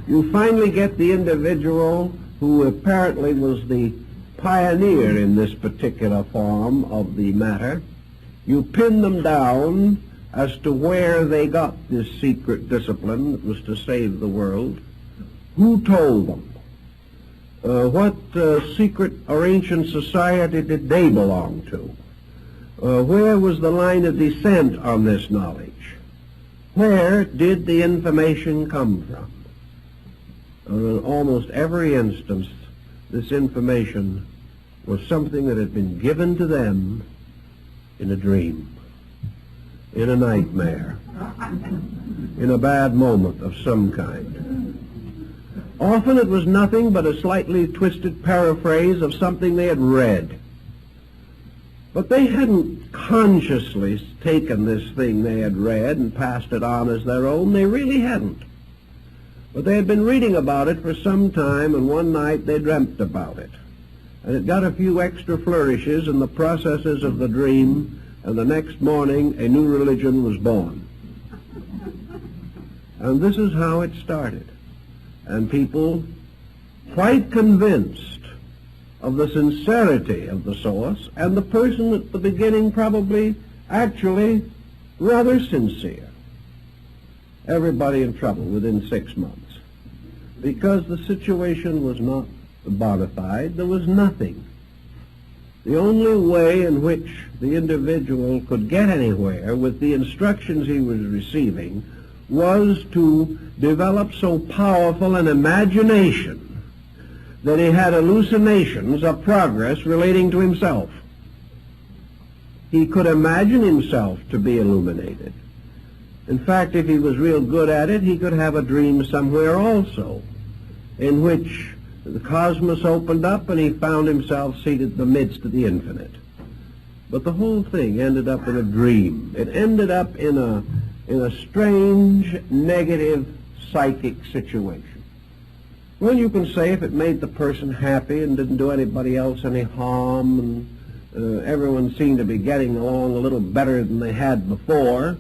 You finally get the individual who apparently was the pioneer in this particular form of the matter. You pin them down as to where they got this secret discipline that was to save the world. Who told them? What secret or ancient society did they belong to? Where was the line of descent on this knowledge? Where did the information come from? In almost every instance, this information was something that had been given to them in a dream, in a nightmare, in a bad moment of some kind. Often it was nothing but a slightly twisted paraphrase of something they had read. But they hadn't consciously taken this thing they had read and passed it on as their own. They really hadn't. But they had been reading about it for some time, and one night they dreamt about it. And it got a few extra flourishes in the processes of the dream, and the next morning a new religion was born. And this is how it started. And people, quite convinced of the sincerity of the source, and the person at the beginning probably actually rather sincere. Everybody in trouble within 6 months. Because the situation was not bona fide, there was nothing. The only way in which the individual could get anywhere with the instructions he was receiving was to develop so powerful an imagination that he had hallucinations of progress relating to himself. He could imagine himself to be illuminated. In fact, if he was real good at it, he could have a dream somewhere also, in which the cosmos opened up and he found himself seated in the midst of the infinite. But the whole thing ended up in a dream. It ended up in a strange, negative, psychic situation. Well, you can say if it made the person happy and didn't do anybody else any harm, and everyone seemed to be getting along a little better than they had before,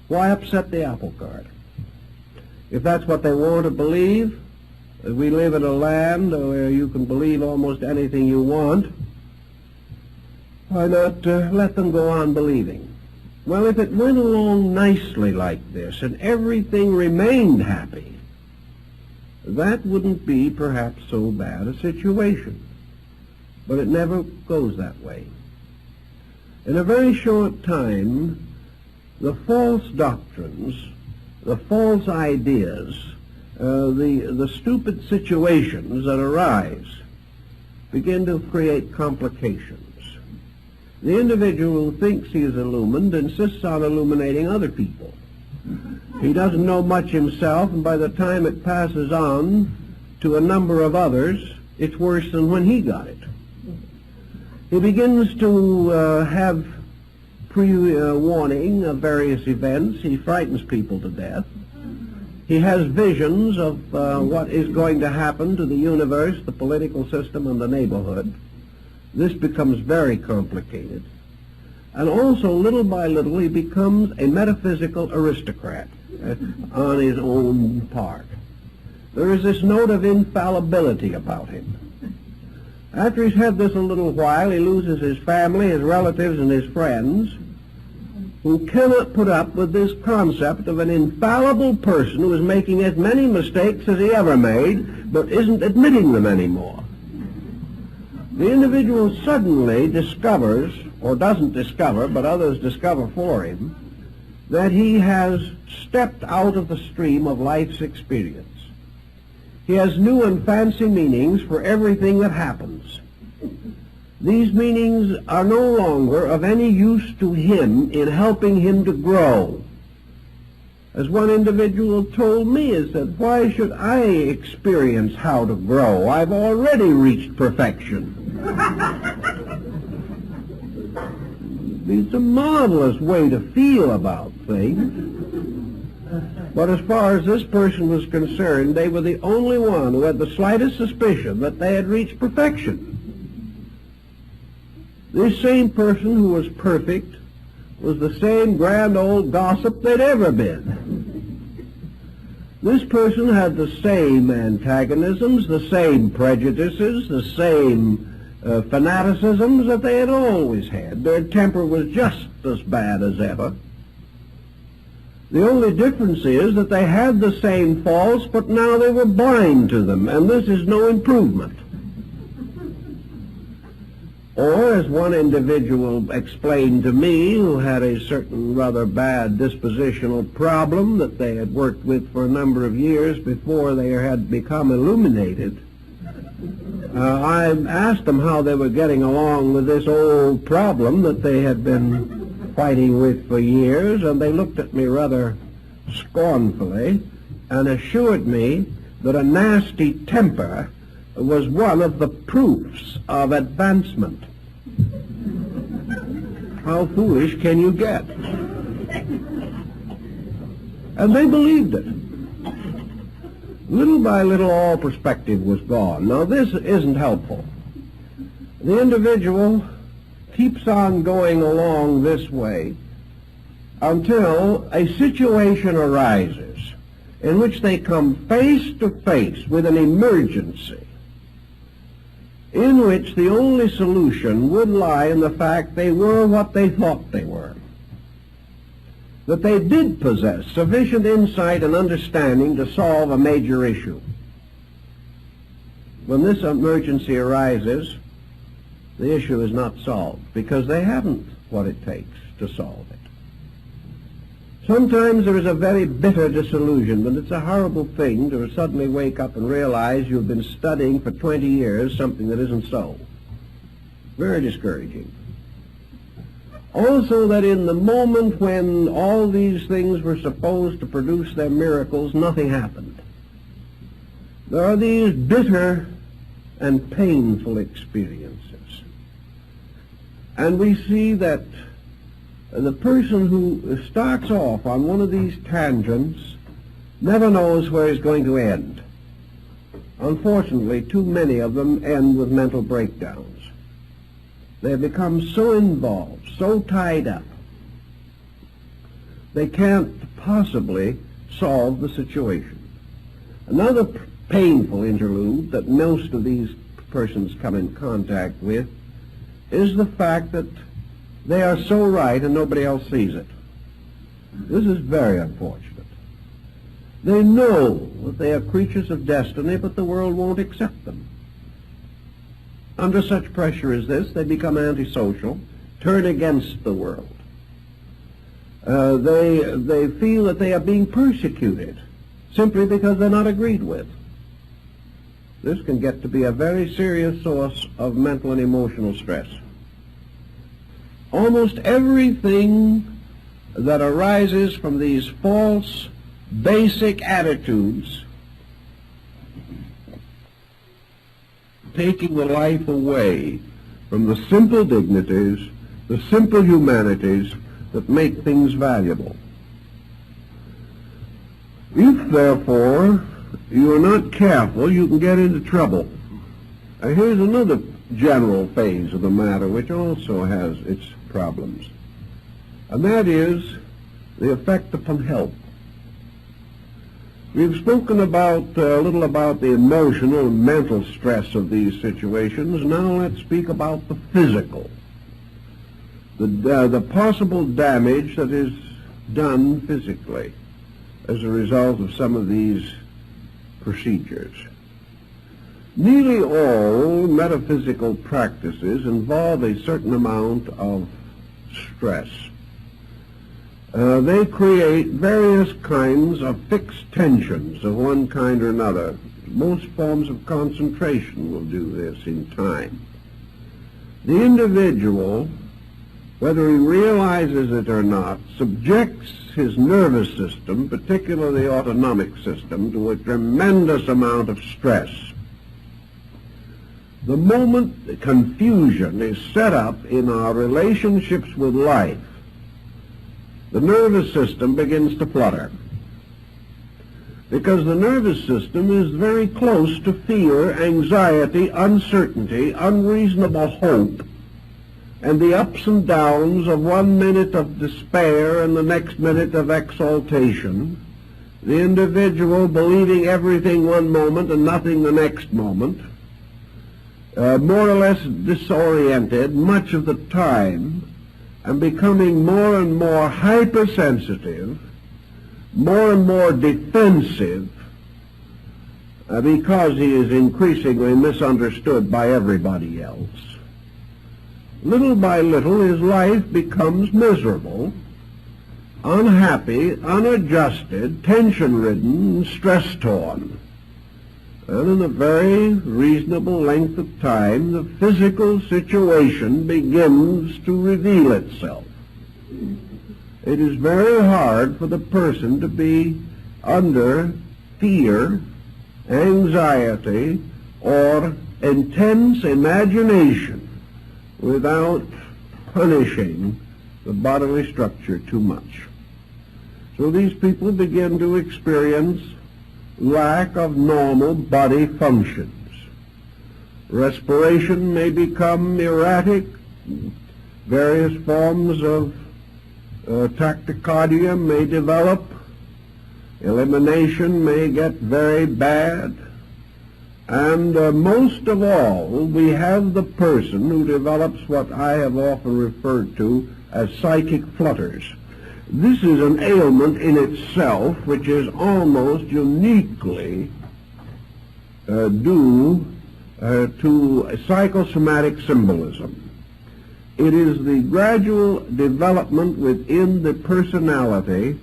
why upset the apple cart? If that's what they want to believe, that we live in a land where you can believe almost anything you want, why not let them go on believing? Well, if it went along nicely like this and everything remained happy, that wouldn't be perhaps so bad a situation. But it never goes that way. In a very short time, the false doctrines, the false ideas, the stupid situations that arise begin to create complications. The individual who thinks he is illumined insists on illuminating other people. He doesn't know much himself, and by the time it passes on to a number of others, it's worse than when he got it. He begins to have pre-warning of various events. He frightens people to death. He has visions of what is going to happen to the universe, the political system, and the neighborhood. This becomes very complicated. And also, little by little, he becomes a metaphysical aristocrat on his own part. There is this note of infallibility about him. After he's had this a little while, he loses his family, his relatives, and his friends, who cannot put up with this concept of an infallible person who is making as many mistakes as he ever made, but isn't admitting them anymore. The individual suddenly discovers, or doesn't discover, but others discover for him, that he has stepped out of the stream of life's experience. He has new and fancy meanings for everything that happens. These meanings are no longer of any use to him in helping him to grow. As one individual told me, he said, "Why should I experience how to grow? I've already reached perfection." It's a marvelous way to feel about things. But as far as this person was concerned, they were the only one who had the slightest suspicion that they had reached perfection. This same person who was perfect was the same grand old gossip they'd ever been. This person had the same antagonisms, the same prejudices, the same fanaticisms that they had always had. Their temper was just as bad as ever. The only difference is that they had the same faults, but now they were blind to them, and this is no improvement. Or, as one individual explained to me, who had a certain rather bad dispositional problem that they had worked with for a number of years before they had become illuminated, I asked them how they were getting along with this old problem that they had been fighting with for years, and they looked at me rather scornfully and assured me that a nasty temper was one of the proofs of advancement. How foolish can you get? And they believed it. Little by little, all perspective was gone. Now, this isn't helpful. The individual keeps on going along this way until a situation arises in which they come face to face with an emergency, in which the only solution would lie in the fact they were what they thought they were, that they did possess sufficient insight and understanding to solve a major issue. When this emergency arises, the issue is not solved because they haven't what it takes to solve it. Sometimes there is a very bitter disillusionment. It's a horrible thing to suddenly wake up and realize you've been studying for 20 years something that isn't so. Very discouraging. Also, that in the moment when all these things were supposed to produce their miracles, nothing happened. There are these bitter and painful experiences. And we see that the person who starts off on one of these tangents never knows where he's going to end. Unfortunately, too many of them end with mental breakdowns. They have become so involved, so tied up, they can't possibly solve the situation. Another painful interlude that most of these persons come in contact with is the fact that they are so right and nobody else sees it. This is very unfortunate. They know that they are creatures of destiny, but the world won't accept them. Under such pressure as this, they become antisocial, turn against the world. They feel that they are being persecuted simply because they're not agreed with. This can get to be a very serious source of mental and emotional stress. Almost everything that arises from these false, basic attitudes, taking the life away from the simple dignities, the simple humanities that make things valuable. If, therefore, you are not careful, you can get into trouble. Here's another general phase of the matter which also has its problems, and that is the effect upon health. We've spoken about a little about the emotional and mental stress of these situations. Now let's speak about the physical, the possible damage that is done physically as a result of some of these procedures. Nearly all metaphysical practices involve a certain amount of stress. They create various kinds of fixed tensions of one kind or another. Most forms of concentration will do this in time. The individual, whether he realizes it or not, subjects his nervous system, particularly the autonomic system, to a tremendous amount of stress. The moment confusion is set up in our relationships with life, the nervous system begins to flutter. Because the nervous system is very close to fear, anxiety, uncertainty, unreasonable hope, and the ups and downs of 1 minute of despair and the next minute of exaltation, the individual believing everything one moment and nothing the next moment, more or less disoriented much of the time, and becoming more and more hypersensitive, more and more defensive, because he is increasingly misunderstood by everybody else. little by little his life becomes miserable, unhappy, unadjusted, tension-ridden, stress-torn. And in a very reasonable length of time, the physical situation begins to reveal itself. It is very hard for the person to be under fear, anxiety, or intense imagination without punishing the bodily structure too much. So these people begin to experience lack of normal body functions. Respiration may become erratic. Various forms of tachycardia may develop. Elimination may get very bad. And most of all, we have the person who develops what I have often referred to as psychic flutters. This is an ailment in itself which is almost uniquely due to psychosomatic symbolism. It is the gradual development within the personality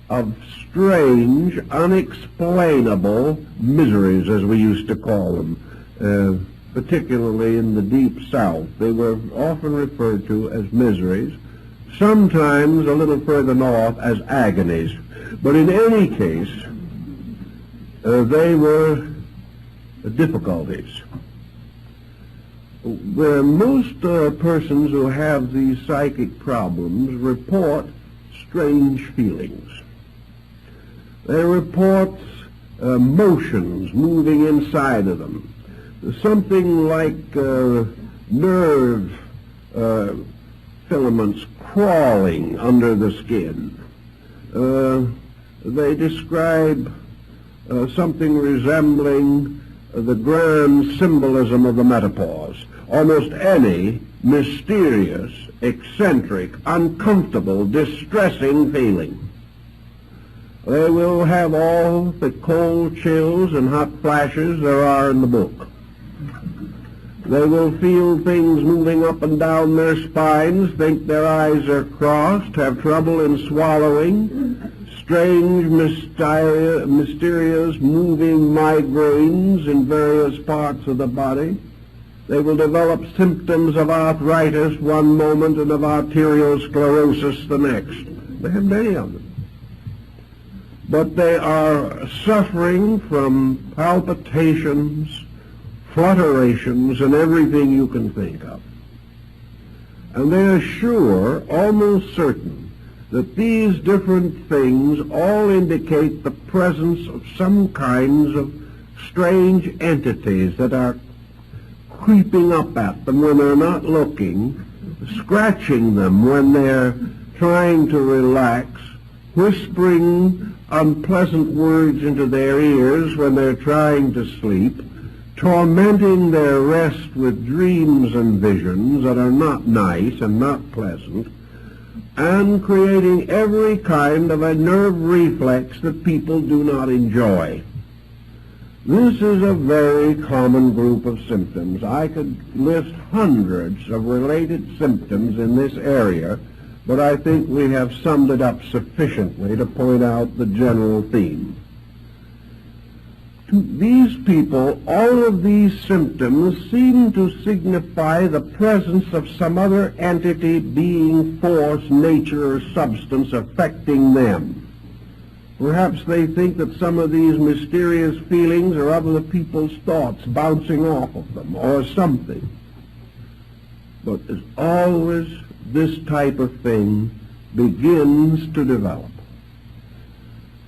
of strange, unexplainable miseries, as we used to call them, particularly in the Deep South. They were often referred to as miseries, sometimes a little further north as agonies. But in any case, they were difficulties. Most persons who have these psychic problems report strange feelings. They report motions moving inside of them, something like nerve filaments crawling under the skin. They describe something resembling the grand symbolism of the metaphors. Almost any mysterious, eccentric, uncomfortable, distressing feeling. They will have all the cold chills and hot flashes there are in the book. They will feel things moving up and down their spines, think their eyes are crossed, have trouble in swallowing, strange, mysterious moving migraines in various parts of the body. They will develop symptoms of arthritis one moment and of arteriosclerosis the next. They have many of them. But they are suffering from palpitations, flutterations, and everything you can think of. And they are sure, almost certain, that these different things all indicate the presence of some kinds of strange entities that are creeping up at them when they're not looking, scratching them when they're trying to relax, whispering unpleasant words into their ears when they're trying to sleep, tormenting their rest with dreams and visions that are not nice and not pleasant, and creating every kind of a nerve reflex that people do not enjoy. This is a very common group of symptoms. I could list hundreds of related symptoms in this area, but I think we have summed it up sufficiently to point out the general theme. To these people, all of these symptoms seem to signify the presence of some other entity, being, force, nature, or substance affecting them. Perhaps they think that some of these mysterious feelings are other people's thoughts bouncing off of them, or something. But as always, this type of thing begins to develop.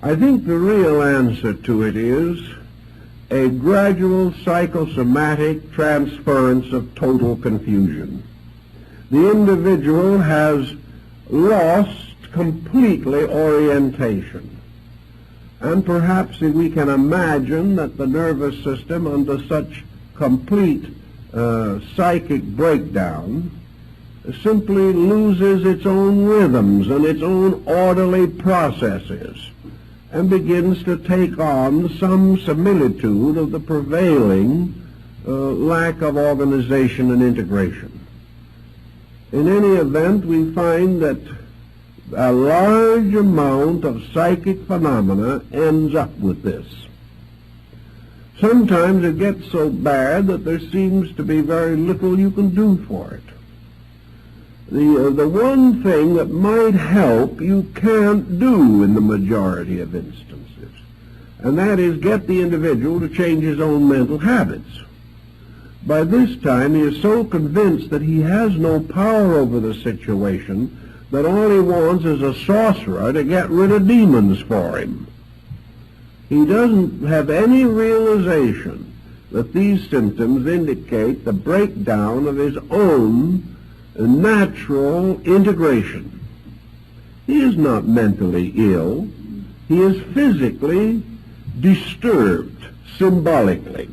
I think the real answer to it is a gradual psychosomatic transference of total confusion. The individual has lost completely orientation. And perhaps we can imagine that the nervous system, under such complete psychic breakdown, simply loses its own rhythms and its own orderly processes, and begins to take on some similitude of the prevailing lack of organization and integration. In any event, we find that a large amount of psychic phenomena ends up with this. Sometimes it gets so bad that there seems to be very little you can do for it. The one thing that might help you can't do in the majority of instances, and that is get the individual to change his own mental habits. By this time he is so convinced that he has no power over the situation that all he wants is a sorcerer to get rid of demons for him. He doesn't have any realization that these symptoms indicate the breakdown of his own natural integration. He is not mentally ill. He is physically disturbed, symbolically.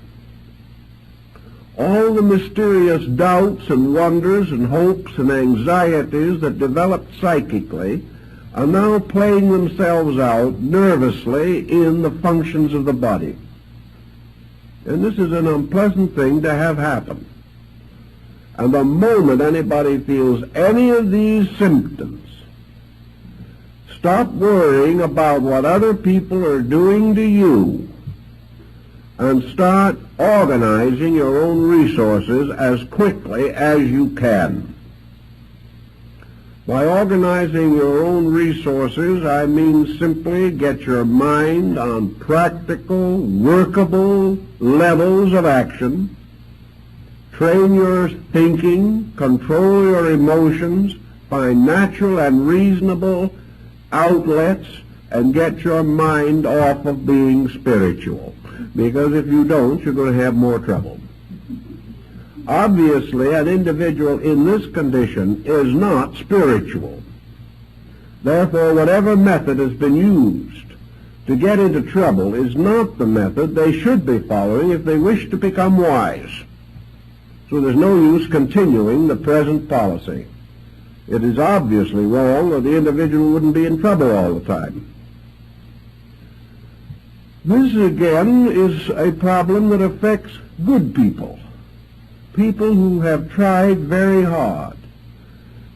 All the mysterious doubts and wonders and hopes and anxieties that developed psychically are now playing themselves out nervously in the functions of the body. And this is an unpleasant thing to have happen. And the moment anybody feels any of these symptoms, stop worrying about what other people are doing to you and start organizing your own resources as quickly as you can. By organizing your own resources, I mean simply get your mind on practical, workable levels of action, train your thinking, control your emotions, find natural and reasonable outlets, and get your mind off of being spiritual. Because if you don't, you're going to have more trouble. Obviously, an individual in this condition is not spiritual. Therefore, whatever method has been used to get into trouble is not the method they should be following if they wish to become wise. So there's no use continuing the present policy. It is obviously wrong, or the individual wouldn't be in trouble all the time. This, again, is a problem that affects good people. People who have tried very hard,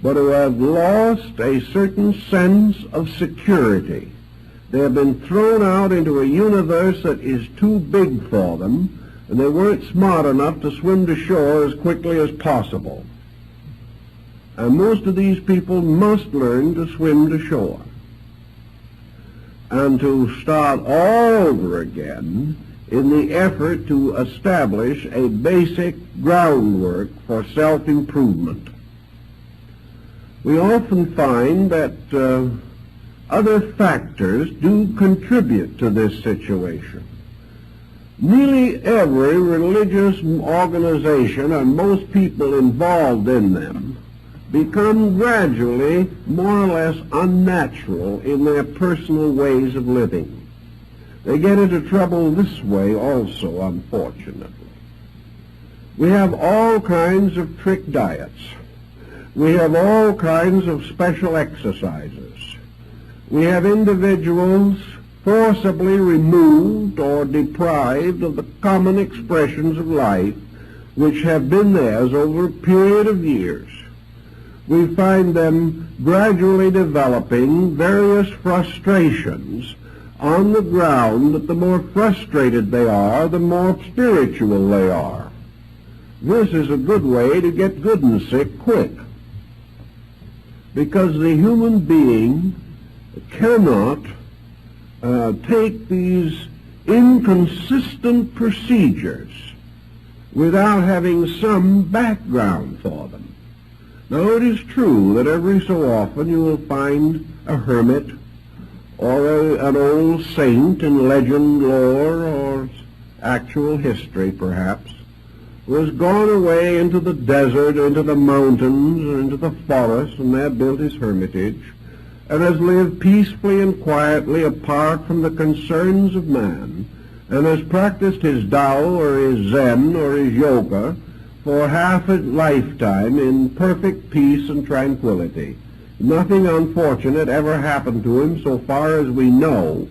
but who have lost a certain sense of security. They have been thrown out into a universe that is too big for them, and they weren't smart enough to swim to shore as quickly as possible. And most of these people must learn to swim to shore and to start all over again in the effort to establish a basic groundwork for self-improvement. We often find that other factors do contribute to this situation. Nearly every religious organization and most people involved in them become gradually more or less unnatural in their personal ways of living. They get into trouble this way also, unfortunately. We have all kinds of trick diets. We have all kinds of special exercises. We have individuals forcibly removed or deprived of the common expressions of life which have been theirs over a period of years. We find them gradually developing various frustrations on the ground that the more frustrated they are, the more spiritual they are. This is a good way to get good and sick quick, because the human being cannot take these inconsistent procedures without having some background for them. Now, it is true that every so often you will find a hermit or an old saint in legend, lore, or actual history, perhaps, who has gone away into the desert, into the mountains, or into the forest, and there built his hermitage, and has lived peacefully and quietly apart from the concerns of man, and has practiced his Tao or his Zen or his Yoga for half a lifetime in perfect peace and tranquility. Nothing unfortunate ever happened to him so far as we know,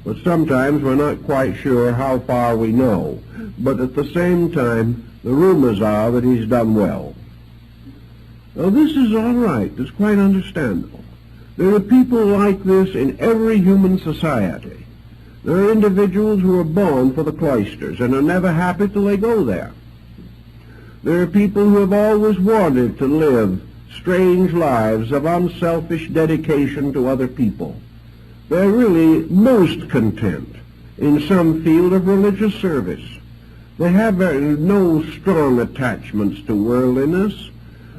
but sometimes we're not quite sure how far we know. But at the same time, the rumors are that he's done well. Now, this is all right. It's quite understandable. There are people like this in every human society. There are individuals who are born for the cloisters and are never happy till they go there. There are people who have always wanted to live strange lives of unselfish dedication to other people. They're really most content in some field of religious service. They have no strong attachments to worldliness.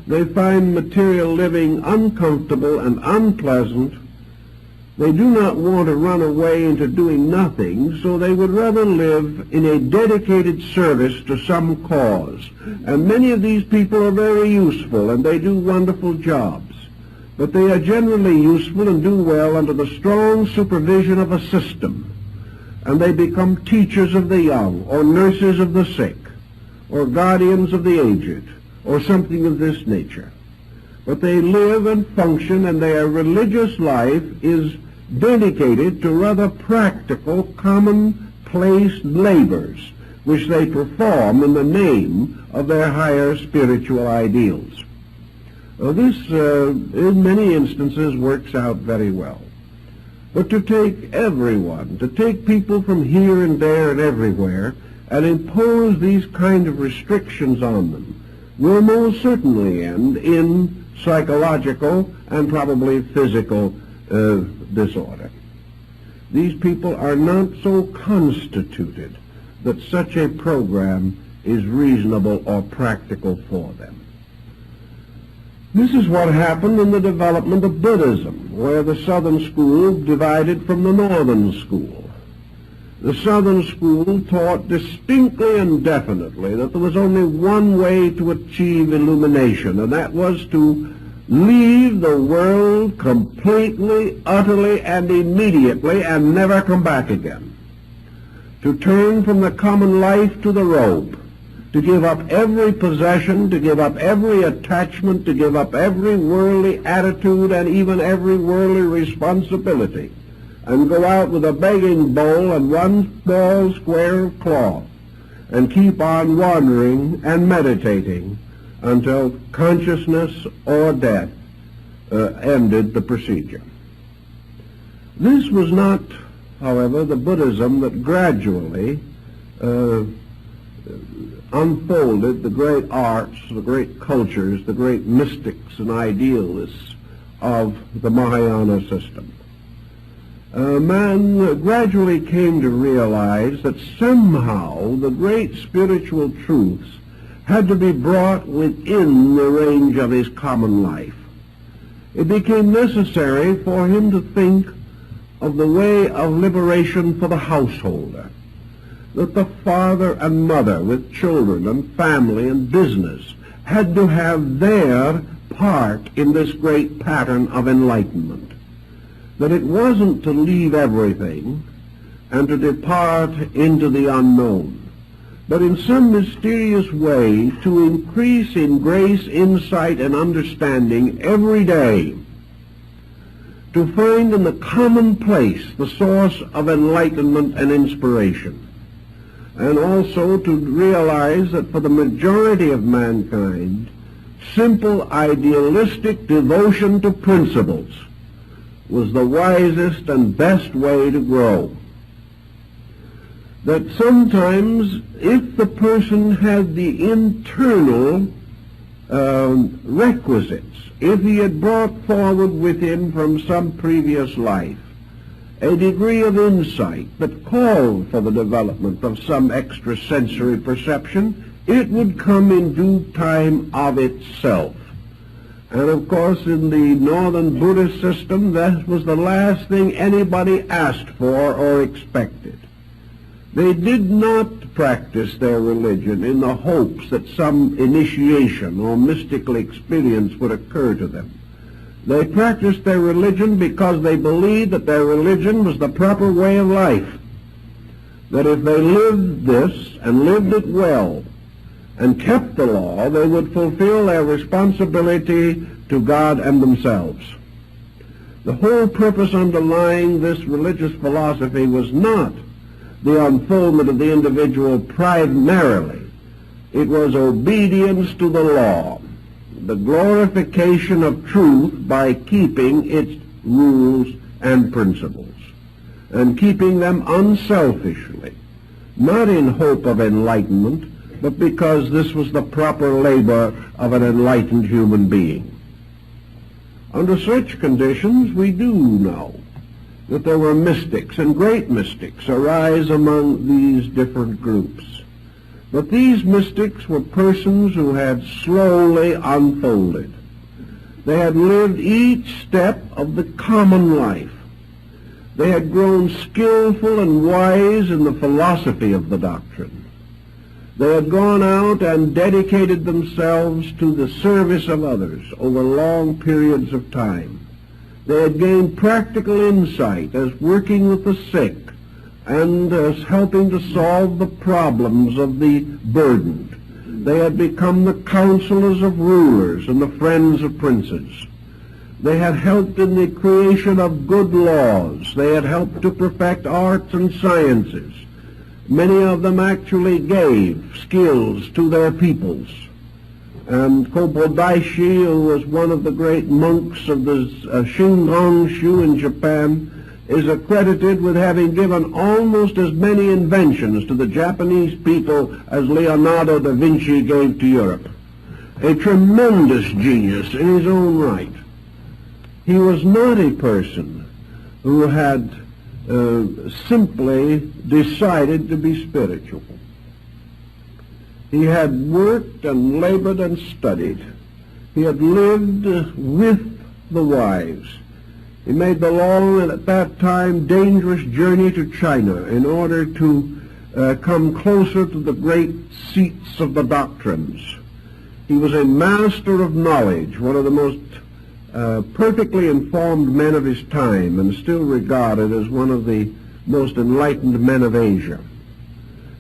They find material living uncomfortable and unpleasant. They do not want to run away into doing nothing, so they would rather live in a dedicated service to some cause. And many of these people are very useful, and they do wonderful jobs. But they are generally useful and do well under the strong supervision of a system. And they become teachers of the young, or nurses of the sick, or guardians of the aged, or something of this nature. But they live and function, and their religious life is dedicated to rather practical, commonplace labors, which they perform in the name of their higher spiritual ideals. This, in many instances, works out very well. But to take everyone, to take people from here and there and everywhere, and impose these kind of restrictions on them, will most certainly end in psychological and probably physical disorder. These people are not so constituted that such a program is reasonable or practical for them. This is what happened in the development of Buddhism, where the Southern school divided from the Northern school. The Southern school taught distinctly and definitely that there was only one way to achieve illumination, and that was to leave the world completely, utterly, and immediately, and never come back again. To turn from the common life to the robe, to give up every possession, to give up every attachment, to give up every worldly attitude and even every worldly responsibility, and go out with a begging bowl and one small square of cloth, and keep on wandering and meditating until consciousness or death ended the procedure. This was not, however, the Buddhism that gradually unfolded the great arts, the great cultures, the great mystics and idealists of the Mahayana system. Man gradually came to realize that somehow the great spiritual truths had to be brought within the range of his common life. It became necessary for him to think of the way of liberation for the householder, that the father and mother with children and family and business had to have their part in this great pattern of enlightenment, that it wasn't to leave everything and to depart into the unknown, but in some mysterious way to increase in grace, insight, and understanding every day, to find in the commonplace the source of enlightenment and inspiration, and also to realize that for the majority of mankind, simple idealistic devotion to principles was the wisest and best way to grow. That sometimes if the person had the internal requisites, if he had brought forward with him from some previous life a degree of insight that called for the development of some extrasensory perception, it would come in due time of itself. And of course in the Northern Buddhist system, that was the last thing anybody asked for or expected. They did not practice their religion in the hopes that some initiation or mystical experience would occur to them. They practiced their religion because they believed that their religion was the proper way of life, that if they lived this and lived it well and kept the law, they would fulfill their responsibility to God and themselves. The whole purpose underlying this religious philosophy was not the unfoldment of the individual primarily. It was obedience to the law. the glorification of truth by keeping its rules and principles, and keeping them unselfishly, not in hope of enlightenment, but because this was the proper labor of an enlightened human being. Under such conditions, we do know that there were mystics, and great mystics arise among these different groups. But these mystics were persons who had slowly unfolded. They had lived each step of the common life. They had grown skillful and wise in the philosophy of the doctrine. They had gone out and dedicated themselves to the service of others over long periods of time. They had gained practical insight as working with the sick and as helping to solve the problems of the burdened. They had become the counselors of rulers and the friends of princes. They had helped in the creation of good laws. They had helped to perfect arts and sciences. Many of them actually gave skills to their peoples. And Kobodaishi, who was one of the great monks of the Shingon-shu in Japan, is accredited with having given almost as many inventions to the Japanese people as Leonardo da Vinci gave to Europe. A tremendous genius in his own right. He was not a person who had simply decided to be spiritual. He had worked and labored and studied. He had lived with the wise. He made the long and at that time dangerous journey to China in order to come closer to the great seats of the doctrines. He was a master of knowledge, one of the most perfectly informed men of his time, and still regarded as one of the most enlightened men of Asia.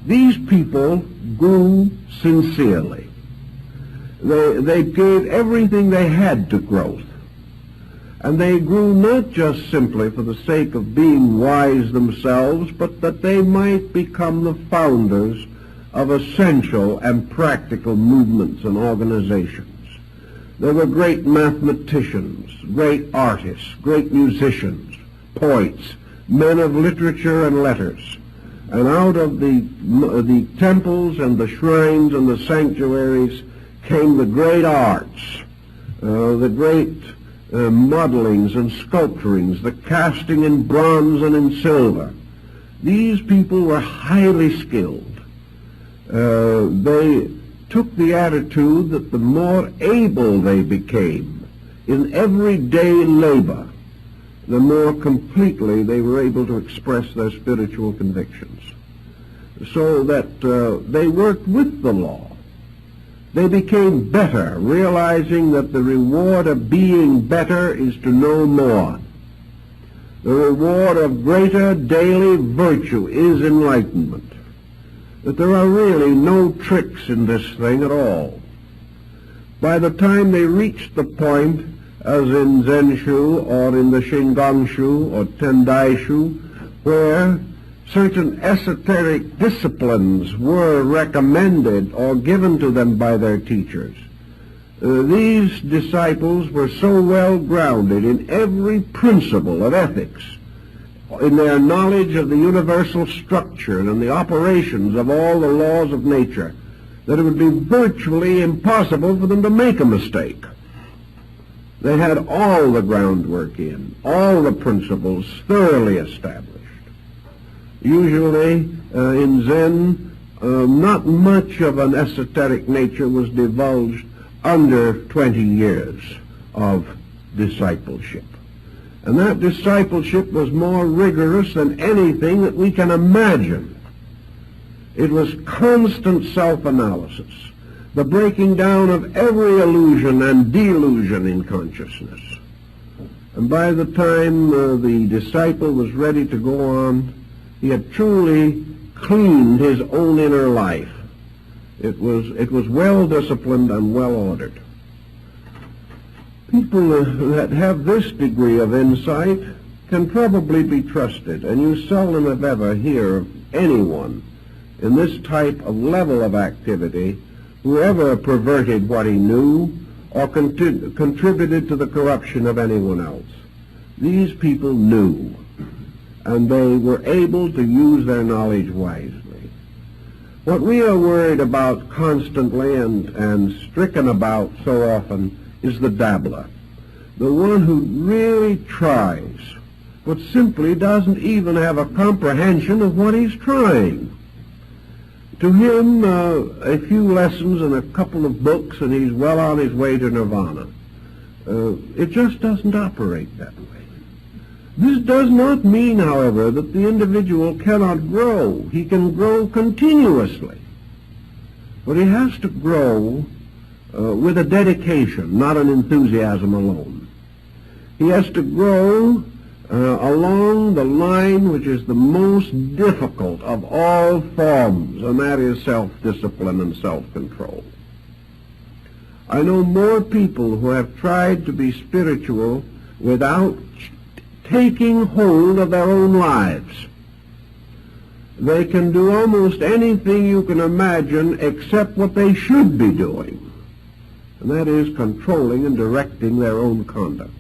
These people grew sincerely. They gave everything they had to growth. And they grew not just simply for the sake of being wise themselves, but that they might become the founders of essential and practical movements and organizations. They were great mathematicians, great artists, great musicians, poets, men of literature and letters. And out of the temples and the shrines and the sanctuaries came the great arts, the great modelings and sculpturings, the casting in bronze and in silver. These people were highly skilled. They took the attitude that the more able they became in everyday labor, the more completely they were able to express their spiritual convictions. So that they worked with the law. They became better, realizing that the reward of being better is to know more. The reward of greater daily virtue is enlightenment. That there are really no tricks in this thing at all. By the time they reached the point, as in Zenshu or in the Shingon-shu or Tendai-shu, where certain esoteric disciplines were recommended or given to them by their teachers, these disciples were so well grounded in every principle of ethics, in their knowledge of the universal structure and the operations of all the laws of nature, that it would be virtually impossible for them to make a mistake. They had all the groundwork in, all the principles thoroughly established. Usually in Zen, not much of an esoteric nature was divulged under 20 years of discipleship. And that discipleship was more rigorous than anything that we can imagine. It was constant self-analysis, the breaking down of every illusion and delusion in consciousness. And by the time the disciple was ready to go on, he had truly cleaned his own inner life. It was well disciplined and well ordered. People that have this degree of insight can probably be trusted, and you seldom if ever hear of anyone in this type of level of activity who ever perverted what he knew or contributed to the corruption of anyone else. These people knew, and they were able to use their knowledge wisely. What we are worried about constantly and stricken about so often is the dabbler, the one who really tries, but simply doesn't even have a comprehension of what he's trying. To him, a few lessons and a couple of books, and he's well on his way to nirvana. It just doesn't operate that way. This does not mean, however, that the individual cannot grow. He can grow continuously. But he has to grow with a dedication, not an enthusiasm alone. He has to grow along the line which is the most difficult of all forms, and that is self-discipline and self-control. I know more people who have tried to be spiritual without taking hold of their own lives. They can do almost anything you can imagine except what they should be doing, and that is controlling and directing their own conduct.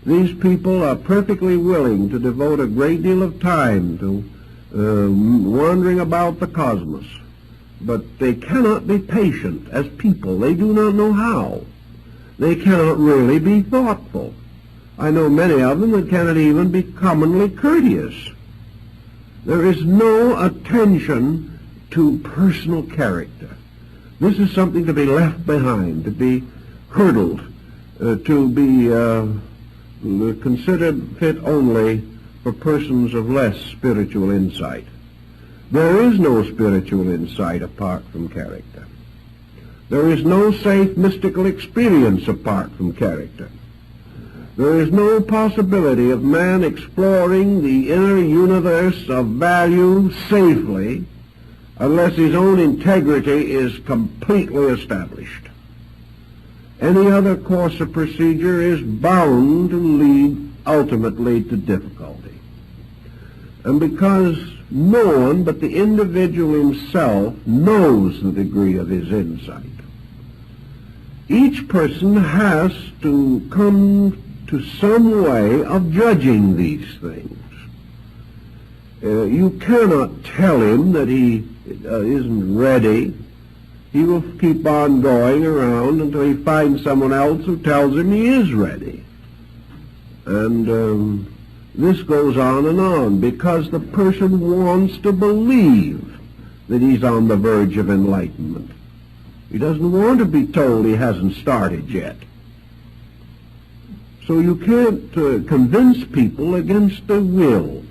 These people are perfectly willing to devote a great deal of time to wandering about the cosmos, but they cannot be patient as people. They do not know how. They cannot really be thoughtful. I know many of them that cannot even be commonly courteous. There is no attention to personal character. This is something to be left behind, to be hurdled, to be considered fit only for persons of less spiritual insight. There is no spiritual insight apart from character. There is no safe mystical experience apart from character. There is no possibility of man exploring the inner universe of value safely unless his own integrity is completely established. Any other course of procedure is bound to lead ultimately to difficulty. And because no one but the individual himself knows the degree of his insight, each person has to come to some way of judging these things. You cannot tell him that he isn't ready. He will keep on going around until he finds someone else who tells him he is ready. And this goes on because the person wants to believe that he's on the verge of enlightenment. He doesn't want to be told he hasn't started yet. So you can't convince people against their will.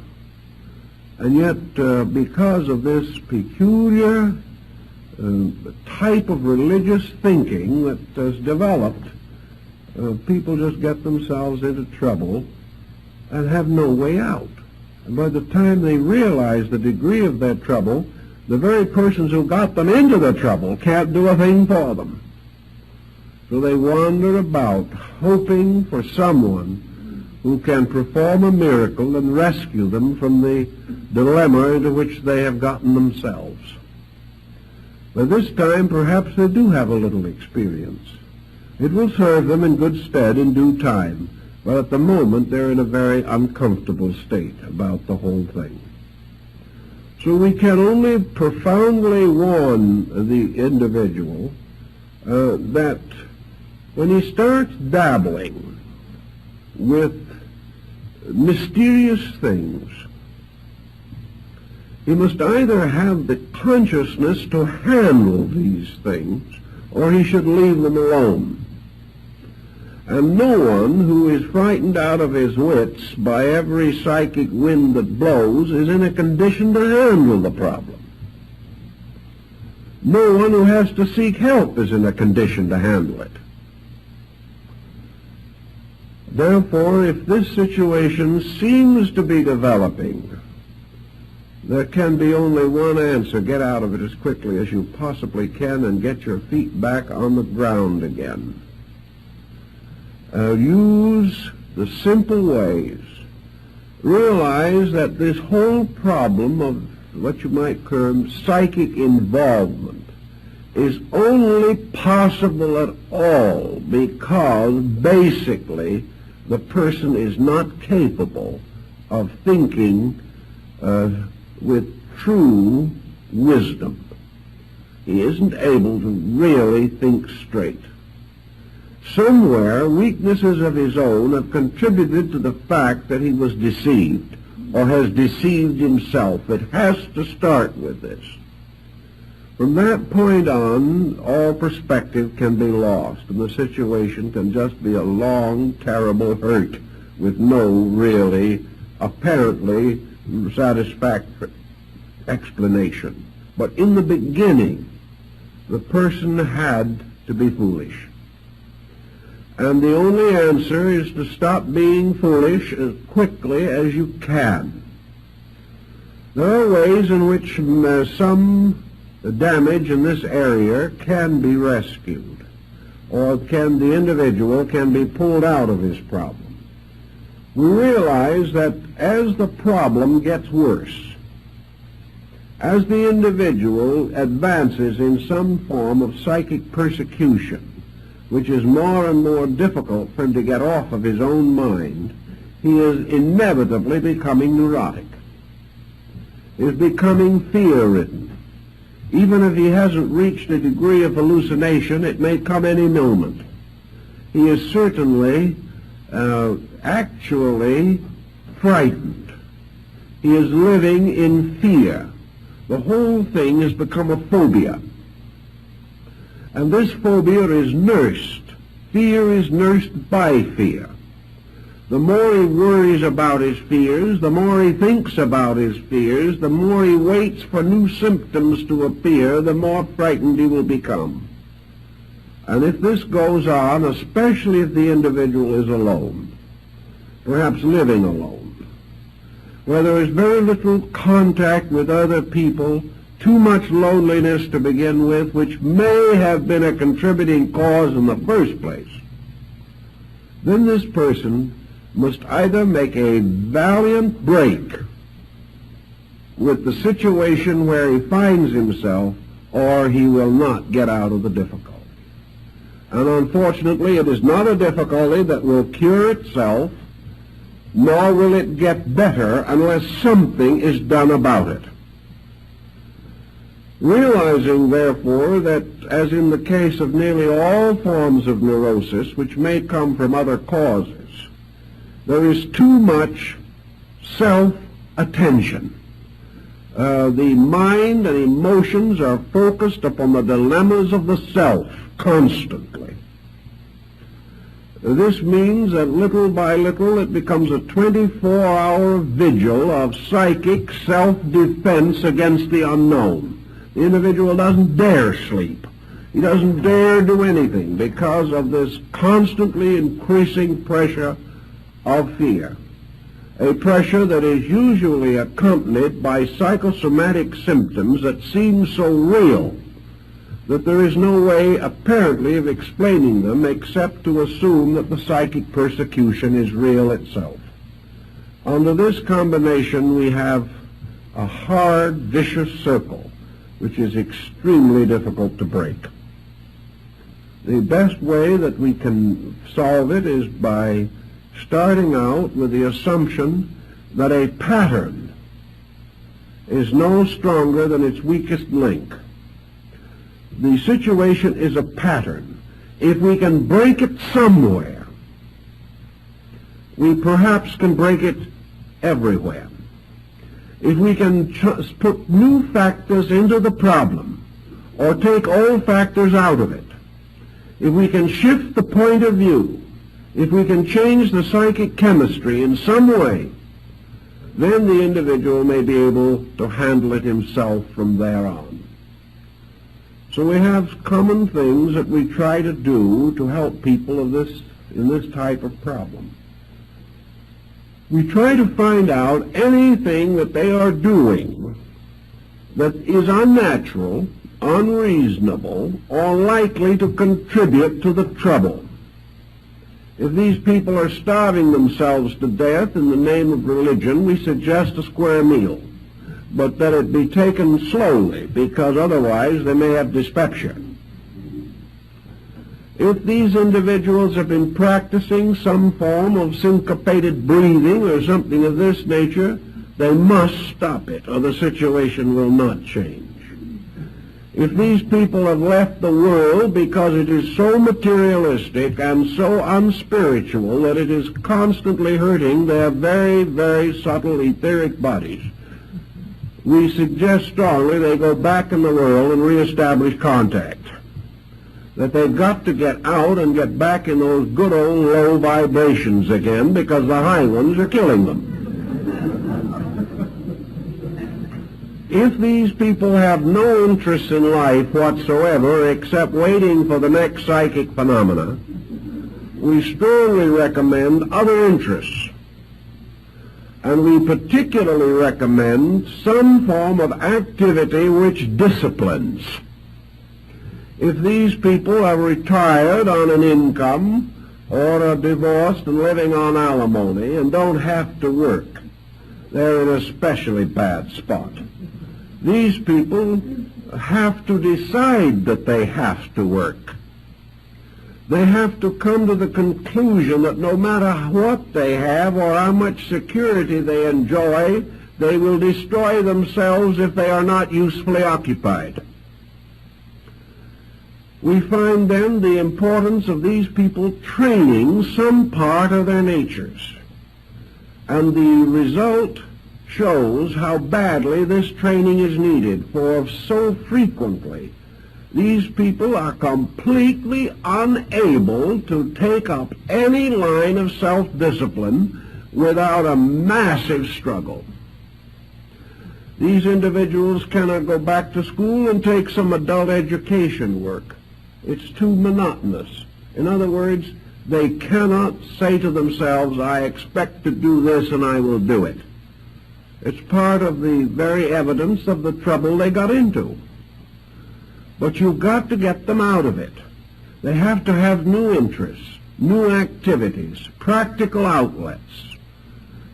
And yet, because of this peculiar type of religious thinking that has developed, people just get themselves into trouble and have no way out. And by the time they realize the degree of their trouble, the very persons who got them into the trouble can't do a thing for them. So they wander about, hoping for someone who can perform a miracle and rescue them from the dilemma into which they have gotten themselves. By this time, perhaps they do have a little experience. It will serve them in good stead in due time, but at the moment they're in a very uncomfortable state about the whole thing. So we can only profoundly warn the individual that when he starts dabbling with mysterious things, he must either have the consciousness to handle these things, or he should leave them alone. And no one who is frightened out of his wits by every psychic wind that blows is in a condition to handle the problem. No one who has to seek help is in a condition to handle it. Therefore, if this situation seems to be developing, there can be only one answer. Get out of it as quickly as you possibly can and get your feet back on the ground again. Use the simple ways. Realize that this whole problem of what you might term psychic involvement is only possible at all because basically the person is not capable of thinking with true wisdom. He isn't able to really think straight. Somewhere, weaknesses of his own have contributed to the fact that he was deceived, or has deceived himself. It has to start with this. From that point on, all perspective can be lost, and the situation can just be a long, terrible hurt with no really, apparently, satisfactory explanation. But in the beginning, the person had to be foolish. And the only answer is to stop being foolish as quickly as you can. There are ways in which some damage in this area can be rescued, or the individual can be pulled out of his problem. We realize that as the problem gets worse, as the individual advances in some form of psychic persecution, which is more and more difficult for him to get off of his own mind, he is inevitably becoming neurotic. He is becoming fear-ridden. Even if he hasn't reached a degree of hallucination, it may come any moment. He is certainly actually frightened. He is living in fear. The whole thing has become a phobia. And this phobia is nursed. Fear is nursed by fear. The more he worries about his fears, the more he thinks about his fears, the more he waits for new symptoms to appear, the more frightened he will become. And if this goes on, especially if the individual is alone, perhaps living alone, where there is very little contact with other people, too much loneliness to begin with, which may have been a contributing cause in the first place, then this person must either make a valiant break with the situation where he finds himself, or he will not get out of the difficulty. And unfortunately, it is not a difficulty that will cure itself, nor will it get better unless something is done about it. Realizing, therefore, that as in the case of nearly all forms of neurosis, which may come from other causes, there is too much self-attention. The mind and emotions are focused upon the dilemmas of the self constantly. This means that little by little it becomes a 24-hour vigil of psychic self-defense against the unknown. The individual doesn't dare sleep. He doesn't dare do anything because of this constantly increasing pressure of fear. A pressure that is usually accompanied by psychosomatic symptoms that seem so real that there is no way apparently of explaining them except to assume that the psychic persecution is real itself. Under this combination we have a hard, vicious circle which is extremely difficult to break. The best way that we can solve it is by starting out with the assumption that a pattern is no stronger than its weakest link. The situation is a pattern. If we can break it somewhere, we perhaps can break it everywhere. If we can put new factors into the problem, or take old factors out of it, if we can shift the point of view, if we can change the psychic chemistry in some way, then the individual may be able to handle it himself from there on. So we have common things that we try to do to help people in this type of problem. We try to find out anything that they are doing that is unnatural, unreasonable, or likely to contribute to the trouble. If these people are starving themselves to death in the name of religion, we suggest a square meal, but that it be taken slowly, because otherwise they may have dyspepsia. If these individuals have been practicing some form of syncopated breathing or something of this nature, they must stop it, or the situation will not change. If these people have left the world because it is so materialistic and so unspiritual that it is constantly hurting their very, very subtle etheric bodies, we suggest strongly they go back in the world and reestablish contact. That they've got to get out and get back in those good old low vibrations again, because the high ones are killing them. If these people have no interest in life whatsoever except waiting for the next psychic phenomena, we strongly recommend other interests. And we particularly recommend some form of activity which disciplines. If these people are retired on an income or are divorced and living on alimony and don't have to work, they're in a especially bad spot. These people have to decide that they have to work. They have to come to the conclusion that no matter what they have or how much security they enjoy, they will destroy themselves if they are not usefully occupied. We find then the importance of these people training some part of their natures. And the result shows how badly this training is needed, for so frequently these people are completely unable to take up any line of self-discipline without a massive struggle. These individuals cannot go back to school and take some adult education work. It's too monotonous. In other words, they cannot say to themselves, I expect to do this and I will do it. It's part of the very evidence of the trouble they got into. But you've got to get them out of it. They have to have new interests, new activities, practical outlets.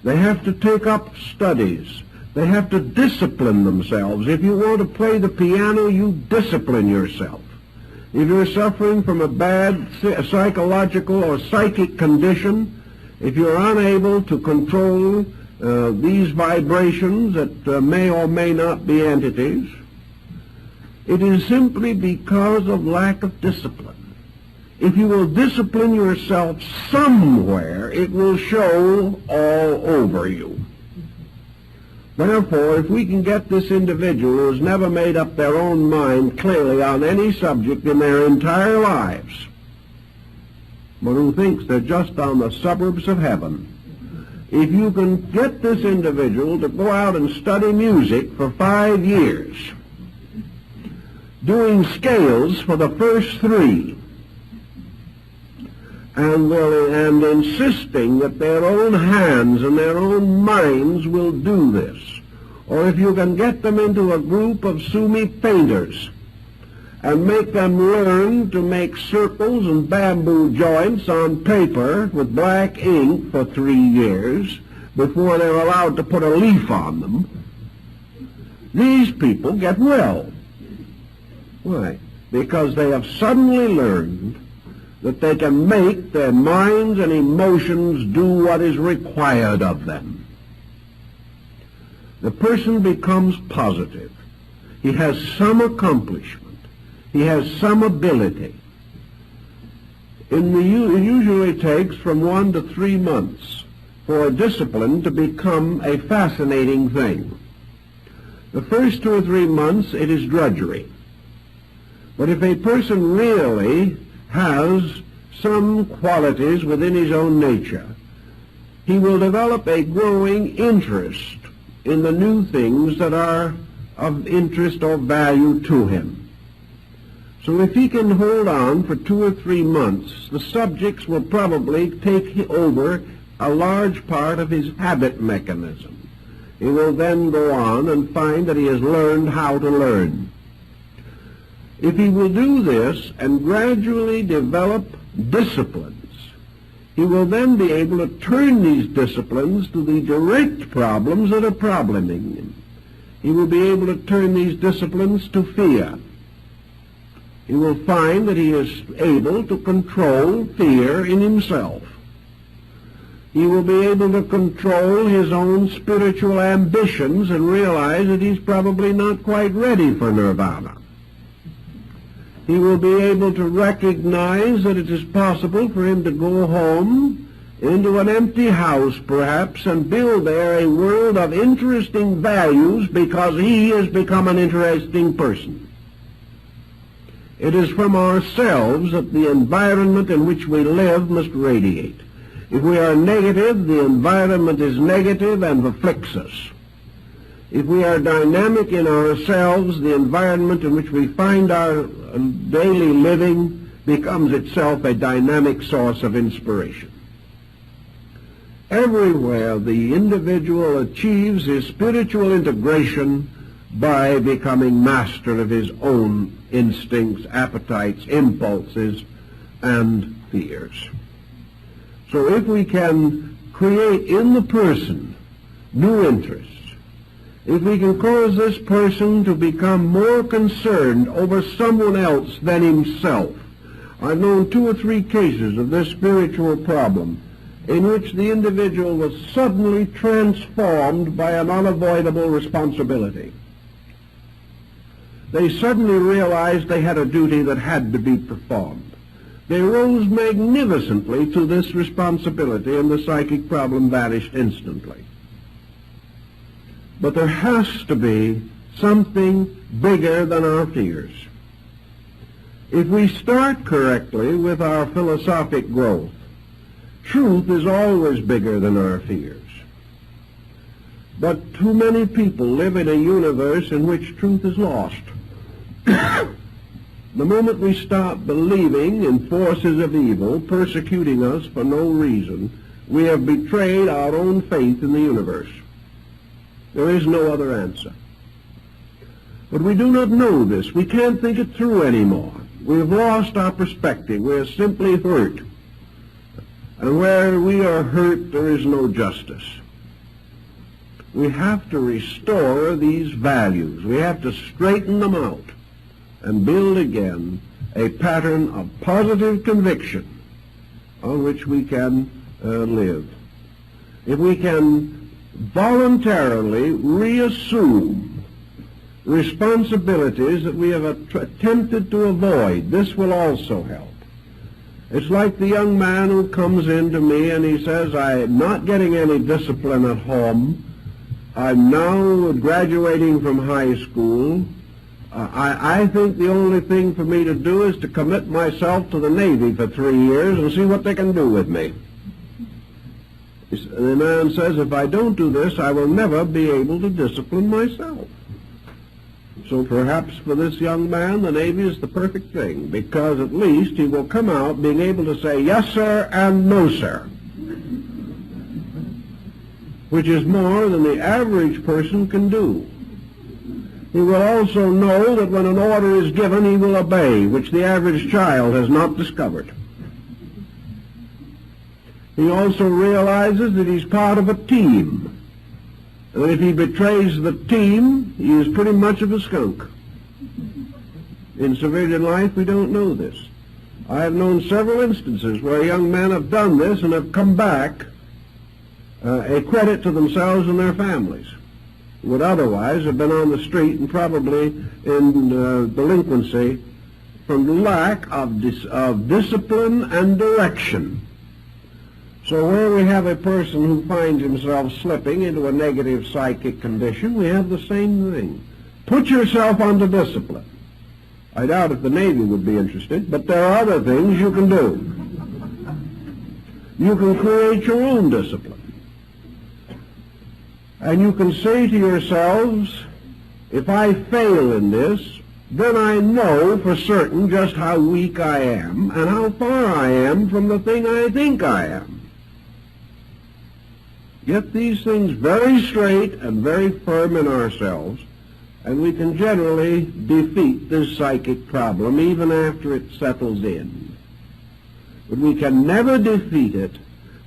They have to take up studies. They have to discipline themselves. If you want to play the piano, you discipline yourself. If you're suffering from a bad psychological or psychic condition, if you're unable to control these vibrations that may or may not be entities, it is simply because of lack of discipline. If you will discipline yourself somewhere, it will show all over you. Therefore, if we can get this individual who has never made up their own mind clearly on any subject in their entire lives, but who thinks they're just on the suburbs of heaven, if you can get this individual to go out and study music for 5 years, doing scales for the first 3, and insisting that their own hands and their own minds will do this, or if you can get them into a group of Sumi painters and make them learn to make circles and bamboo joints on paper with black ink for 3 years before they're allowed to put a leaf on them, these people get well. Why? Because they have suddenly learned that they can make their minds and emotions do what is required of them. The person becomes positive. He has some accomplishment. He has some ability. It usually takes from 1 to 3 months for discipline to become a fascinating thing. The first 2 or 3 months it is drudgery. But if a person really has some qualities within his own nature, he will develop a growing interest in the new things that are of interest or value to him. So if he can hold on for 2 or 3 months, the subjects will probably take over a large part of his habit mechanism. He will then go on and find that he has learned how to learn. If he will do this and gradually develop disciplines, he will then be able to turn these disciplines to the direct problems that are probleming him. He will be able to turn these disciplines to fear. he will find that he is able to control fear in himself. He will be able to control his own spiritual ambitions and realize that he's probably not quite ready for nirvana. He will be able to recognize that it is possible for him to go home into an empty house, perhaps, and build there a world of interesting values because he has become an interesting person. It is from ourselves that the environment in which we live must radiate. If we are negative, the environment is negative and afflicts us. If we are dynamic in ourselves, the environment in which we find our daily living becomes itself a dynamic source of inspiration. Everywhere the individual achieves his spiritual integration by becoming master of his own instincts, appetites, impulses, and fears. So if we can create in the person new interests, if we can cause this person to become more concerned over someone else than himself. I've known 2 or 3 cases of this spiritual problem in which the individual was suddenly transformed by an unavoidable responsibility. They suddenly realized they had a duty that had to be performed. They rose magnificently to this responsibility, and the psychic problem vanished instantly. But there has to be something bigger than our fears. If we start correctly with our philosophic growth, truth is always bigger than our fears. But too many people live in a universe in which truth is lost. The moment we stop believing in forces of evil persecuting us for no reason, we have betrayed our own faith in the universe. There is no other answer. But we do not know this. We can't think it through anymore. We have lost our perspective. We are simply hurt. And where we are hurt, there is no justice. We have to restore these values. We have to straighten them out and build again a pattern of positive conviction on which we can live. If we can voluntarily reassume responsibilities that we have attempted to avoid, this will also help. It's like the young man who comes in to me and he says, I'm not getting any discipline at home. I'm now graduating from high school. I think the only thing for me to do is to commit myself to the Navy for 3 years and see what they can do with me. The man says, if I don't do this, I will never be able to discipline myself. So perhaps for this young man, the Navy is the perfect thing, because at least he will come out being able to say yes, sir, and no, sir, which is more than the average person can do. He will also know that when an order is given, he will obey, which the average child has not discovered. He also realizes that he's part of a team. And if he betrays the team, he is pretty much of a skunk. In civilian life, we don't know this. I have known several instances where young men have done this and have come back a credit to themselves and their families, who would otherwise have been on the street and probably in delinquency from lack of discipline and direction. So where we have a person who finds himself slipping into a negative psychic condition, we have the same thing. Put yourself under discipline. I doubt if the Navy would be interested, but there are other things you can do. You can create your own discipline. And you can say to yourselves, if I fail in this, then I know for certain just how weak I am and how far I am from the thing I think I am. Get these things very straight and very firm in ourselves, and we can generally defeat this psychic problem even after it settles in. But we can never defeat it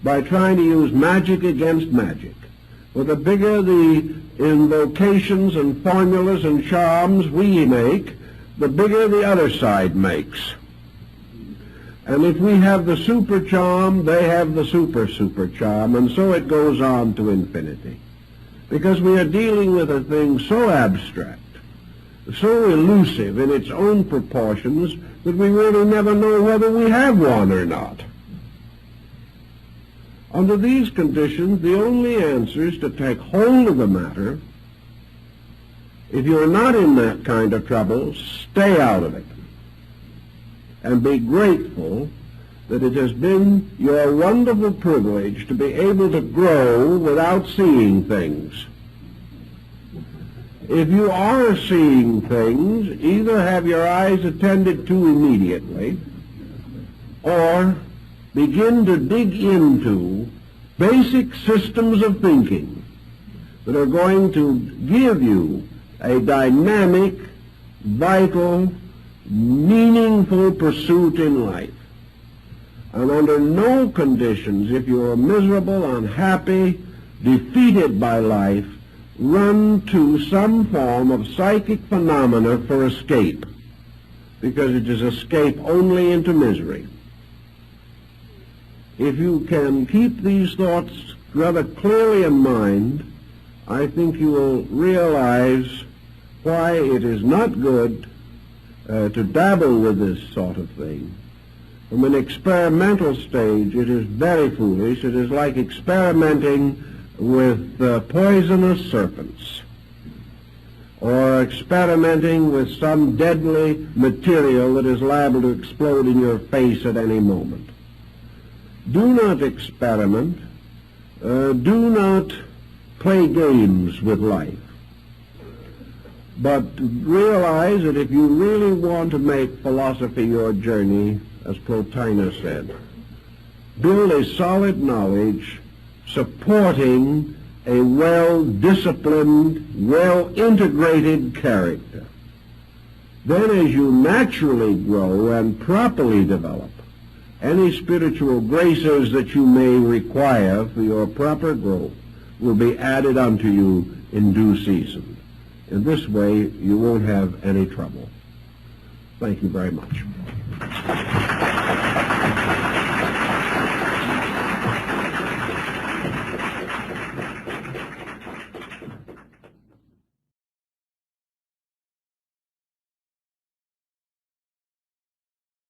by trying to use magic against magic. For the bigger the invocations and formulas and charms we make, the bigger the other side makes. And if we have the super charm, they have the super charm, and so it goes on to infinity. Because we are dealing with a thing so abstract, so elusive in its own proportions, that we really never know whether we have one or not. Under these conditions, the only answer is to take hold of the matter. If you're not in that kind of trouble, stay out of it. And be grateful that it has been your wonderful privilege to be able to grow without seeing things. If you are seeing things, either have your eyes attended to immediately, or begin to dig into basic systems of thinking that are going to give you a dynamic, vital, meaningful pursuit in life. And under no conditions, if you are miserable, unhappy, defeated by life, run to some form of psychic phenomena for escape, because it is escape only into misery. If you can keep these thoughts rather clearly in mind, I think you will realize why it is not good to dabble with this sort of thing. From an experimental stage, it is very foolish. It is like experimenting with poisonous serpents, or experimenting with some deadly material that is liable to explode in your face at any moment. Do not experiment. Do not play games with life. But realize that if you really want to make philosophy your journey, as Plotinus said, build a solid knowledge supporting a well-disciplined, well-integrated character. Then as you naturally grow and properly develop, any spiritual graces that you may require for your proper growth will be added unto you in due season. In this way, you won't have any trouble. Thank you very much.